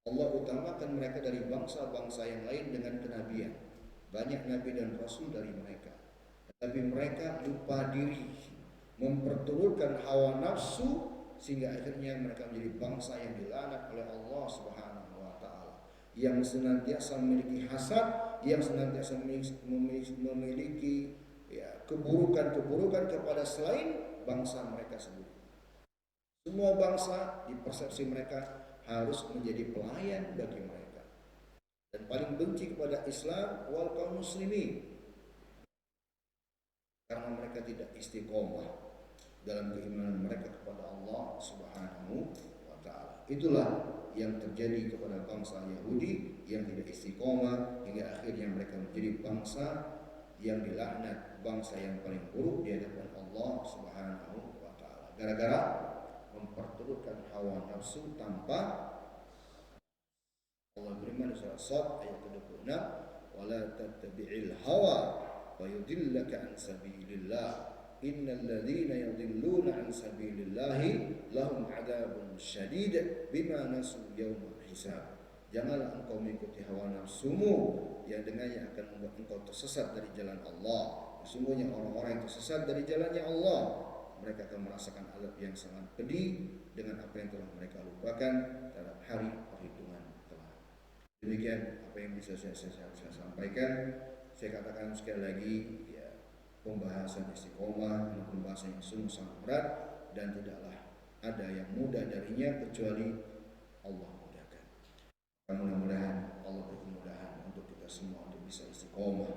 Allah utamakan mereka dari bangsa-bangsa yang lain dengan kenabian. Banyak nabi dan rasul dari mereka. Tapi mereka lupa diri, memperturutkan hawa nafsu, sehingga akhirnya mereka menjadi bangsa yang dilaknat oleh Allah Subhanahu wa taala, yang senantiasa memiliki hasad, yang senantiasa memiliki ya, keburukan-keburukan kepada selain bangsa mereka sendiri. Semua bangsa di persepsi mereka harus menjadi pelayan bagi mereka, dan paling benci kepada Islam wal kaum muslimin, karena mereka tidak istiqomah dalam keimanan mereka kepada Allah Subhanahu wa taala. Itulah yang terjadi kepada bangsa Yahudi yang tidak istiqomah, hingga akhirnya mereka menjadi bangsa yang dilaknat, bangsa yang paling buruk di hadapan Allah Subhanahu wa taala, gara-gara memperturutkan hawa nafsu tanpa. Allah berfirman di surah Sad ayat 26, wala tattabi'il hawa wa yudillaka an sabilillah innal ladzina yudilluna an sabilillahi lahum adzabun syadid bima nasu yaumal hisab. Janganlah engkau mengikuti hawa nafsumu yang dengannya akan membuat engkau tersesat dari jalan Allah. Sesungguhnya orang-orang yang tersesat dari jalannya Allah, mereka akan merasakan azab yang sangat pedih dengan apa yang telah mereka lupakan terhadap hari perhitungan kelak. Demikian apa yang bisa saya sampaikan. Saya katakan sekali lagi, ya, pembahasan istiqomah adalah pembahasan yang sungguh sangat berat dan tidaklah ada yang mudah darinya kecuali Allah mudahkan. Mudah-mudahan Allah beri kemudahan untuk kita semua untuk bisa istiqomah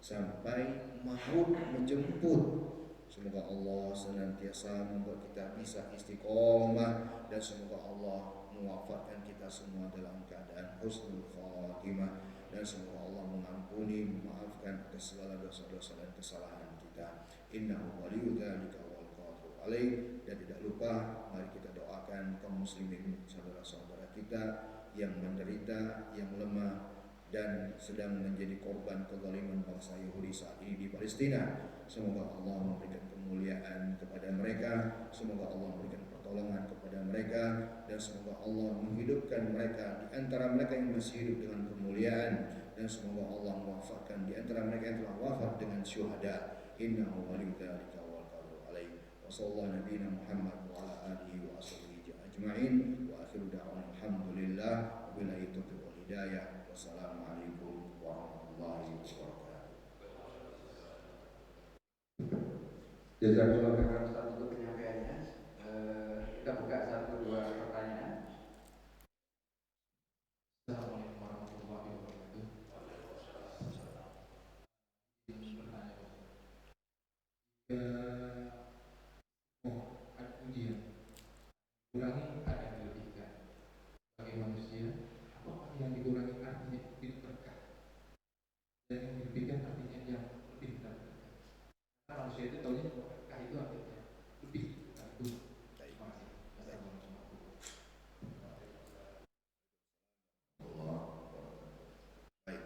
sampai maut menjemput. Semoga Allah senantiasa membuat kita bisa istiqomah dan semoga Allah mewafatkan kita semua dalam keadaan husnul khatimah dan semoga Allah mengampuni, memaafkan atas segala dosa-dosa dan kesalahan kita. Innahu waliyyu dzalika wal qadiru alaih. Dan tidak lupa mari kita doakan kaum muslimin saudara-saudara kita yang menderita, yang lemah dan sedang menjadi korban kezaliman bangsa Yahudi saat ini di Palestina. Semoga Allah memberikan kemuliaan kepada mereka, semoga Allah memberikan pertolongan kepada mereka, dan semoga Allah menghidupkan mereka di antara mereka yang masih hidup dengan kemuliaan, dan semoga Allah mewafatkan di antara mereka yang telah wafat dengan syuhada. Innahu waliyyu dzalika wal qadiru alaih. Wa sallallahu nabiyana Muhammad wa ala alihi wa ashabihi ajma'in. Wa akhiru da'wana alhamdulillah wa billahi taufiq wal hidayah. Wassalamualaikum warahmatullahi wabarakatuh. Jazakallah khairan Ustaz untuk penyampaiannya. Kita buka 1-2 pertanyaan. Assalamualaikum warahmatullahi wabarakatuh. Ini bertanya, ada ujian, kurangi ada yang dilebihkan. Bagi manusia, apakah yang dikurangi artinya tidak berkah, dan yang dilebihkan artinya yang lebih berkah? Karena manusia itu tahunya berkah itu artinya lebih berkah itu. Terima kasih. Assalamualaikum warahmatullahi wabarakatuh. Baik.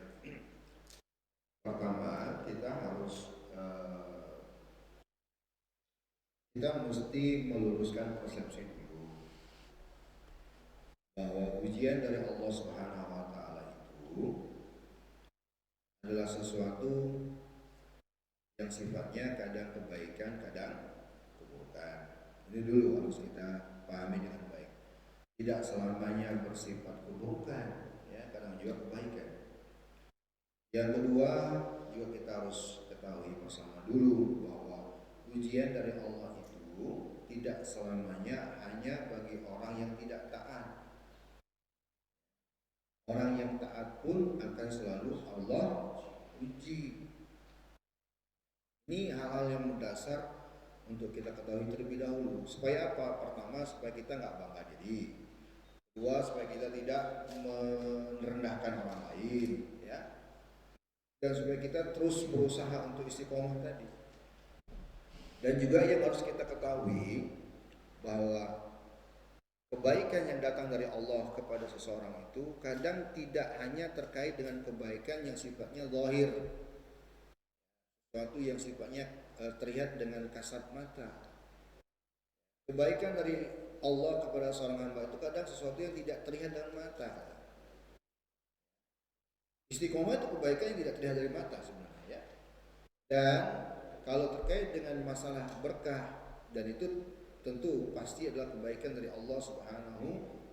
Pertama kita mesti meluruskan persepsi dulu bahwa ujian dari Allah Subhanahu wa taala itu adalah sesuatu yang sifatnya kadang kebaikan, kadang keburukan. Ini dulu harus kita pahami dengan baik. Tidak selamanya bersifat keburukan, ya, kadang juga kebaikan. Yang kedua, juga kita harus ketahui bersama dulu bahwa ujian dari Allah itu tidak selamanya hanya bagi orang yang tidak taat. Orang yang taat pun akan selalu Allah uji. Ini hal-hal yang mendasar untuk kita ketahui terlebih dahulu. Supaya apa? Pertama, supaya kita nggak bangga diri. Kedua, supaya kita tidak merendahkan orang lain, ya. Dan supaya kita terus berusaha untuk istiqomah tadi. Dan juga yang harus kita ketahui bahwa kebaikan yang datang dari Allah kepada seseorang itu kadang tidak hanya terkait dengan kebaikan yang sifatnya zahir, sesuatu yang sifatnya terlihat dengan kasat mata. Kebaikan dari Allah kepada seorang hamba itu kadang sesuatu yang tidak terlihat dengan mata. Istiqomah itu kebaikan yang tidak terlihat dari mata sebenarnya, ya. Dan kalau terkait dengan masalah berkah, dan itu tentu pasti adalah kebaikan dari Allah Subhanahu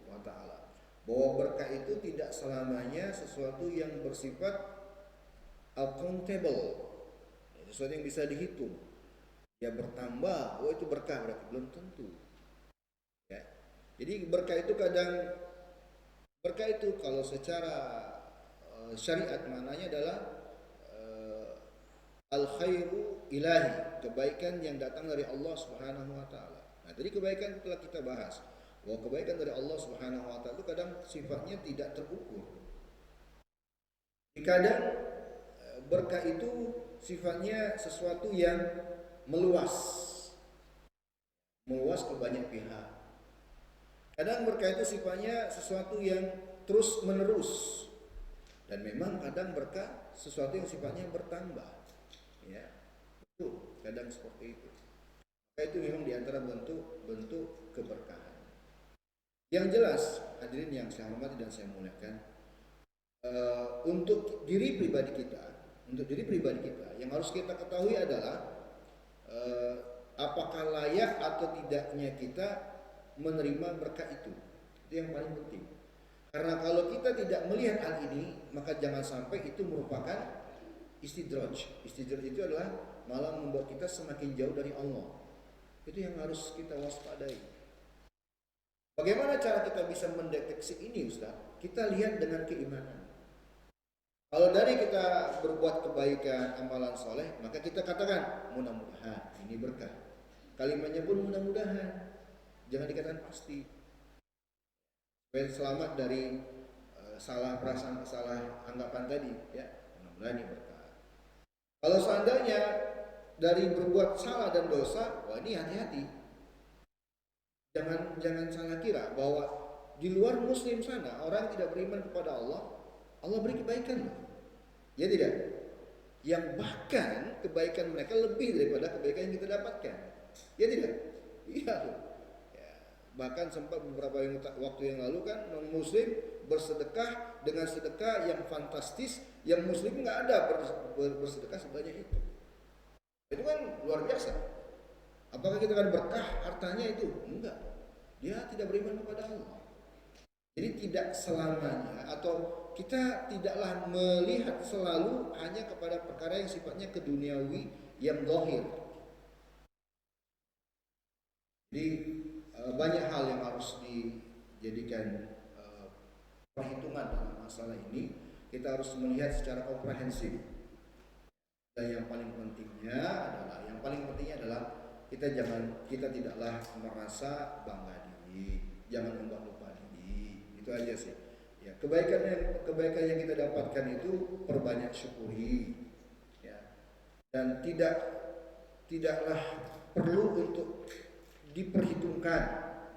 wa taala. Bahwa berkah itu tidak selamanya sesuatu yang bersifat accountable, sesuatu yang bisa dihitung. Ya bertambah, oh itu berkah, berarti belum tentu. Ya. Jadi berkah itu kalau secara syariat maknanya adalah al-khairu ilahi, kebaikan yang datang dari Allah Subhanahu wa taala. Nah, tadi kebaikan telah kita bahas. Bahwa kebaikan dari Allah Subhanahu wa taala itu kadang sifatnya tidak terukur. Kadang berkah itu sifatnya sesuatu yang meluas ke banyak pihak. Kadang berkah itu sifatnya sesuatu yang terus menerus. Dan memang kadang berkah sesuatu yang sifatnya bertambah. Ya, betul, kadang seperti itu. Maka itu memang diantara bentuk keberkahan. Yang jelas, hadirin yang saya hormati dan saya muliakan, untuk diri pribadi kita, yang harus kita ketahui adalah apakah layak atau tidaknya kita menerima berkah itu. Itu yang paling penting. Karena kalau kita tidak melihat hal ini, maka jangan sampai itu merupakan istidraj. Istidraj itu adalah malah membuat kita semakin jauh dari Allah. Itu yang harus kita waspadai. Bagaimana cara kita bisa mendeteksi ini, Ustaz? Kita lihat dengan keimanan. Kalau dari kita berbuat kebaikan, amalan soleh, maka kita katakan mudah-mudahan ini berkah. Kalimatnya pun mudah-mudahan, jangan dikatakan pasti. Supaya selamat dari salah prasangka, salah anggapan tadi, ya. Mudah-mudahan ini berkah. Kalau seandainya dari berbuat salah dan dosa, wah ini hati-hati. Jangan salah kira bahwa di luar Muslim sana orang yang tidak beriman kepada Allah, Allah beri kebaikan. Ya tidak? Yang bahkan kebaikan mereka lebih daripada kebaikan yang kita dapatkan. Ya tidak? Iya. Ya. Bahkan sempat beberapa waktu yang lalu kan non Muslim bersedekah dengan sedekah yang fantastis, yang Muslim nggak ada bersedekah sebanyak itu. Itu kan luar biasa. Apakah kita akan berkah hartanya itu? Enggak. Dia tidak beriman kepada Allah. Jadi tidak selamanya atau kita tidaklah melihat selalu hanya kepada perkara yang sifatnya keduniawi yang zahir. Jadi banyak hal yang harus dijadikan perhitungan dalam masalah ini. Kita harus melihat secara komprehensif. Dan yang paling pentingnya adalah kita tidaklah merasa bangga diri, jangan membuat lupa diri. Itu aja sih. Ya, kebaikan yang kita dapatkan itu perbanyak syukuri. Ya. Dan tidaklah perlu untuk diperhitungkan,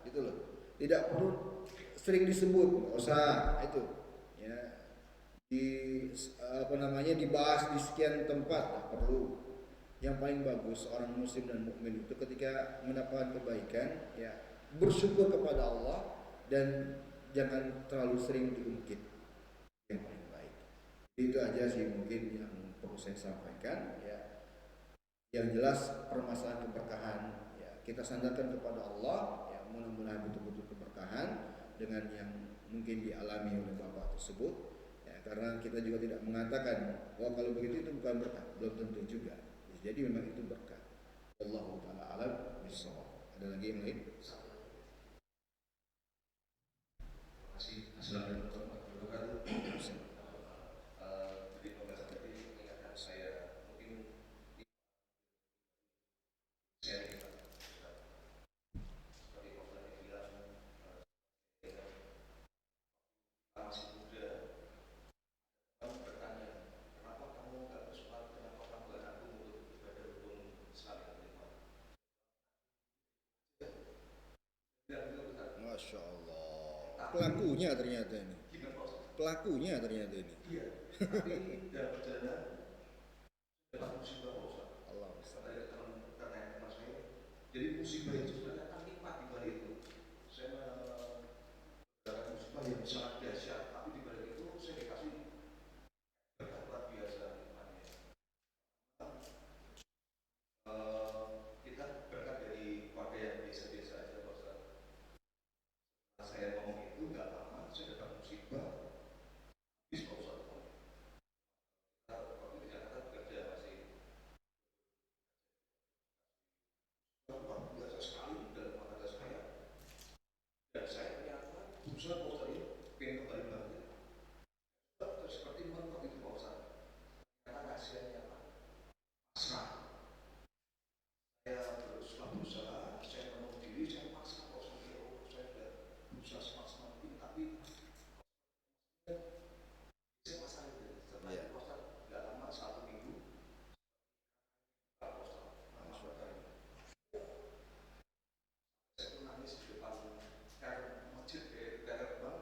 gitu loh. Tidak perlu sering disebut, nggak usah itu. Ya. Dibahas di sekian tempat, nggak perlu. Yang paling bagus orang muslim dan mukmin itu ketika mendapatkan kebaikan, ya bersyukur kepada Allah dan jangan terlalu sering diungkit. Yang paling baik. Itu aja sih mungkin yang perlu saya sampaikan. Ya. Yang jelas permasalahan keberkahan, ya kita sandarkan kepada Allah. Ya mudah-mudahan betul-betul keberkahan dengan yang mungkin dialami oleh bapak tersebut. Ya, karena kita juga tidak mengatakan bahwa kalau begitu itu bukan berkah, belum tentu juga. Jadi memang itu berkah. Wallahu taala alam bissawab. Ada lagi yang lain? Terima kasih. Assalamualaikum warahmatullahi wabarakatuh. Jadi pembahasan tadi mengingatkan saya mungkin saya seperti Pak bilang masih muda. Kamu bertanya, kenapa kamu nggak bersolat? Kenapa kamu nggak ragu untuk ibadah rukun sekali kelima? Masya Allah. Pelakunya ternyata ini. Pelakunya ternyata ini. Iya. Tapi dalam perjalanan dapat musibah bosan. Allah. Karena mas saya. Jadi musibah itu sebenarnya kan nikmat di balik itu. Saya mendapatkan musibah yang sangat dahsyat, tapi di balik itu saya dikasih berkat luar biasa nikmatnya. Kita berkat dari keluarga yang biasa-biasa aja, Pak Ustaz. Setelah saya ngomong itu nggak lama, saya dapat musibah. Habis Pak Ustaz. Waktu di Jakarta bekerja masih luar biasa sekali dalam mata saya. Dan saya ternyata berusaha Pak Ustaz ini pengen kembali lagi. Seperti mentok itu Pak Ustaz. Karena kasihannya apa? Pasrah. Saya berusaha, saya menutup diri, saya paksa Pak Ustaz. Saya sudah berusaha semaksimum mungkin, tapi saya pasrah itu. Setelah itu Pak Ustaz, nggak lama 1 minggu. Pak Ustaz, saya pun nangis di depan masjid Terbang.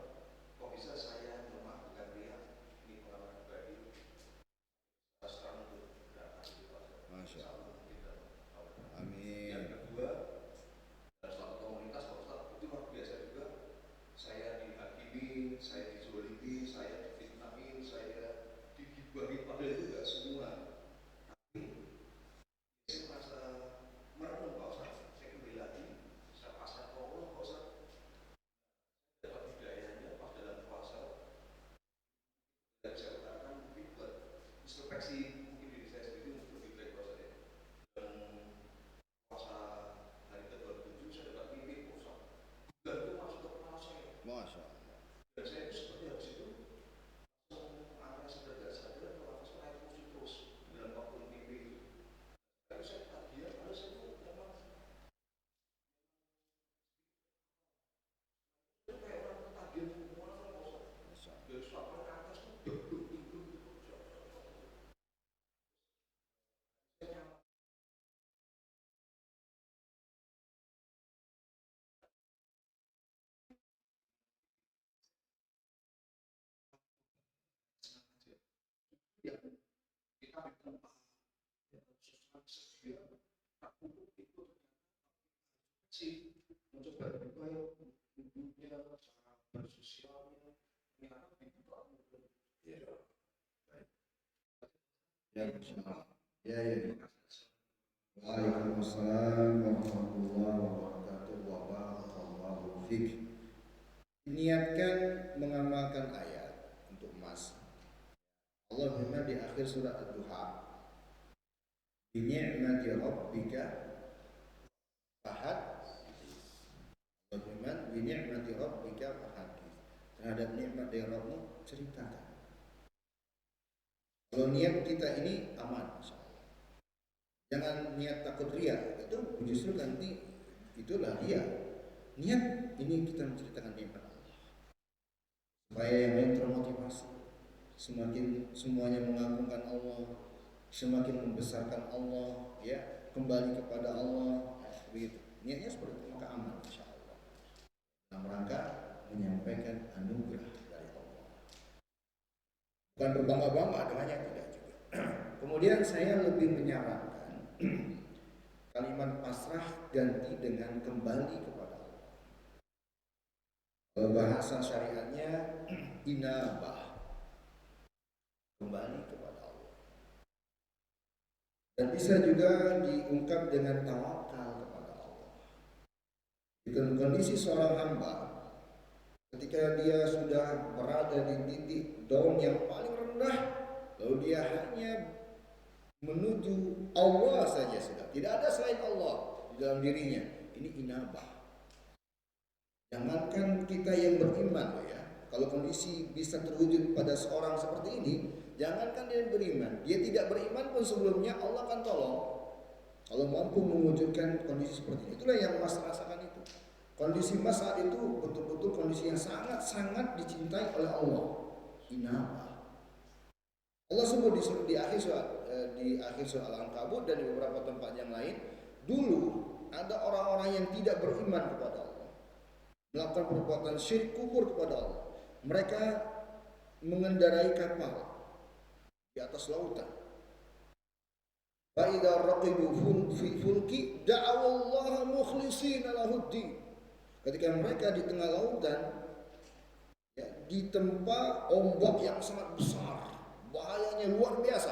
Kok bisa saya lemah bukan lihat ini pengalaman pribadi. Sekarang untuk berangkat di Masya Allah. Yang Amin. kedua, dalam suatu komunitas Pak Ustaz itu luar biasa juga. Saya dihakimi, saya dizolimi, saya difitnahin, saya digibahi, padahal itu tidak semua. Tapi saya merasa merenung Pak Ustaz. Saya kembali lagi, saya pasrah ke Allah Pak Ustaz. Dapat hidayahnya pas dalam puasa. saya itu seperti habis itu langsung arahnya sudah sadar atau langsung naik kursi terus dalam waktu mimpi itu. Lalu saya kaget, lalu saya tuh memang itu kayak orang ketagihan semua dari sampai ke atas tuh deg deg deg deg gitu. Ya, kita mencoba sih mencoba berupaya bentuknya cara bersosialnya ternyata begitu ya ya ya ya Waalaikumsalam warahmatullahi wabarakatuh wa barakallahu fiik. Niatkan mengamalkan ayat untuk emas. Allah firman di akhir surat Ad-Duha, bi ni'mati rabbika fahaddits. Allah firman bi ni'mati rabbika fahaddits. Terhadap nikmat dari Rabbmu ceritakan. Kalau niat kita ini aman, insyaallah. Jangan niat takut ria, itu justru nanti itulah ria. Niat ini kita menceritakan nikmat Allah supaya yang lain termotivasi, semakin semuanya mengagungkan Allah, semakin membesarkan Allah, ya, kembali kepada Allah, begitu. Niatnya seperti itu, maka aman insyaallah. Dalam rangka menyampaikan anugerah dari Allah. Bukan berbangga-bangga dengannya, tidak juga. Kemudian saya lebih menyarankan kalimat pasrah ganti dengan kembali kepada Allah. Bahasa syariatnya inabah, kembali kepada Allah. Dan bisa juga diungkap dengan tawakal kepada Allah. Di kondisi seorang hamba ketika dia sudah berada di titik down yang paling rendah, lalu dia hanya menuju Allah saja sudah, tidak ada selain Allah di dalam dirinya. Ini inabah. Jangankan kita yang beriman, ya, kalau kondisi bisa terwujud pada seorang seperti ini, jangankan dia beriman, dia tidak beriman pun sebelumnya Allah akan tolong. Kalau mampu mewujudkan kondisi seperti ini, itulah yang Mas rasakan itu. Kondisi Mas saat itu betul-betul kondisi yang sangat-sangat dicintai oleh Allah. Inabah. Allah sebut di akhir surat Al-Ankabut dan di beberapa tempat yang lain, dulu ada orang-orang yang tidak beriman kepada Allah, melakukan perbuatan syirik kufur kepada Allah. Mereka mengendarai kapal di atas lautan. Fa idza raqibu fi fulki da'awallaha mukhlishina lahuddin. Ketika mereka di tengah lautan, ya, ditempa ombak yang sangat besar, bahayanya luar biasa,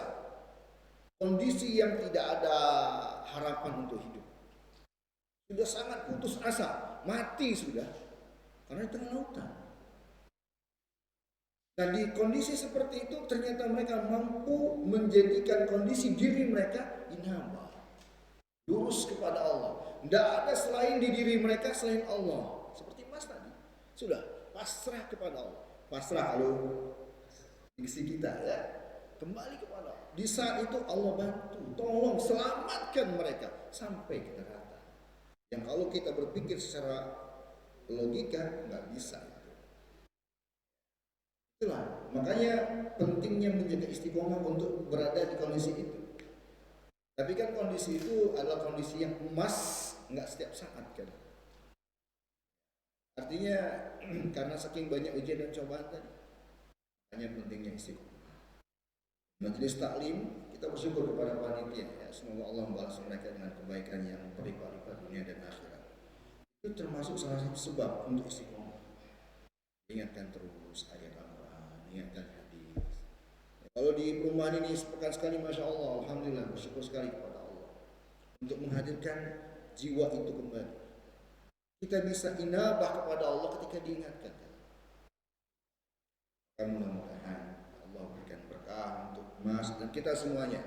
kondisi yang tidak ada harapan untuk hidup, sudah sangat putus asa, mati sudah, karena di tengah lautan. Nah, di kondisi seperti itu ternyata mereka mampu menjadikan kondisi diri mereka inabah, lurus kepada Allah. Tidak ada selain di diri mereka selain Allah. Seperti Mas tadi, sudah pasrah kepada Allah. Pasrah kalau diksi kita, ya, kembali kepada Allah. Di saat itu Allah bantu, tolong selamatkan mereka sampai ke daratan. Yang kalau kita berpikir secara logika nggak bisa itu. Itulah makanya pentingnya menjaga istiqomah untuk berada di kondisi itu. Tapi kan kondisi itu adalah kondisi yang emas, nggak setiap saat kan. Artinya karena saking banyak ujian dan cobaan tadi, hanya pentingnya istiqomah. Majelis taklim, kita bersyukur kepada panitia, ya, semoga Allah membalas mereka dengan kebaikan yang berlipat-lipat dunia dan akhirat. Itu termasuk salah satu sebab untuk istiqomah. Ingatkan terus ayat Al-Quran, ingatkan hadis. Kalau di perumahan ini sepekan sekali, masya Allah, alhamdulillah, bersyukur sekali kepada Allah untuk menghadirkan jiwa itu kembali. Kita bisa inabah kepada Allah ketika diingatkan. Mudah-mudahan Allah berikan berkah untuk Mas dan kita semuanya,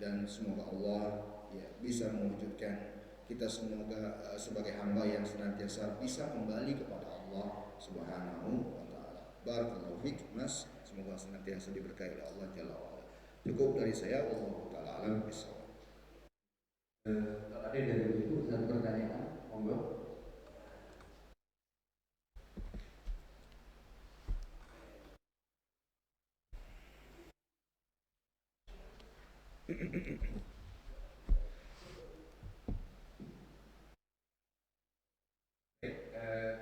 dan semoga Allah, ya, bisa mewujudkan kita semoga sebagai hamba yang senantiasa bisa kembali kepada Allah Subhanahu wa taala. Barakallahu fiik Mas, semoga senantiasa diberkahi oleh Allah Jalla wa ala. Cukup dari saya, wallahu taala alam bisawab. Kalau ada dari Ibu satu pertanyaan, monggo.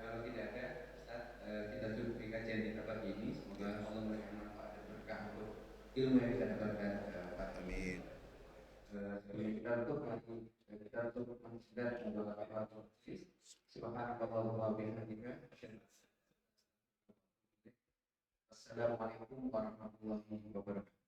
Kalau tidak ada, Ustaz, kita cukupkan kajian kita pagi ini. Semoga Allah memberikan manfaat dan berkah untuk ilmu yang kita dapatkan pagi ini. Amin. Sebelum kita tutup lagi, kita tutup menghindar dan doa Subhanallah wa bihamdika. Assalamualaikum warahmatullahi wabarakatuh.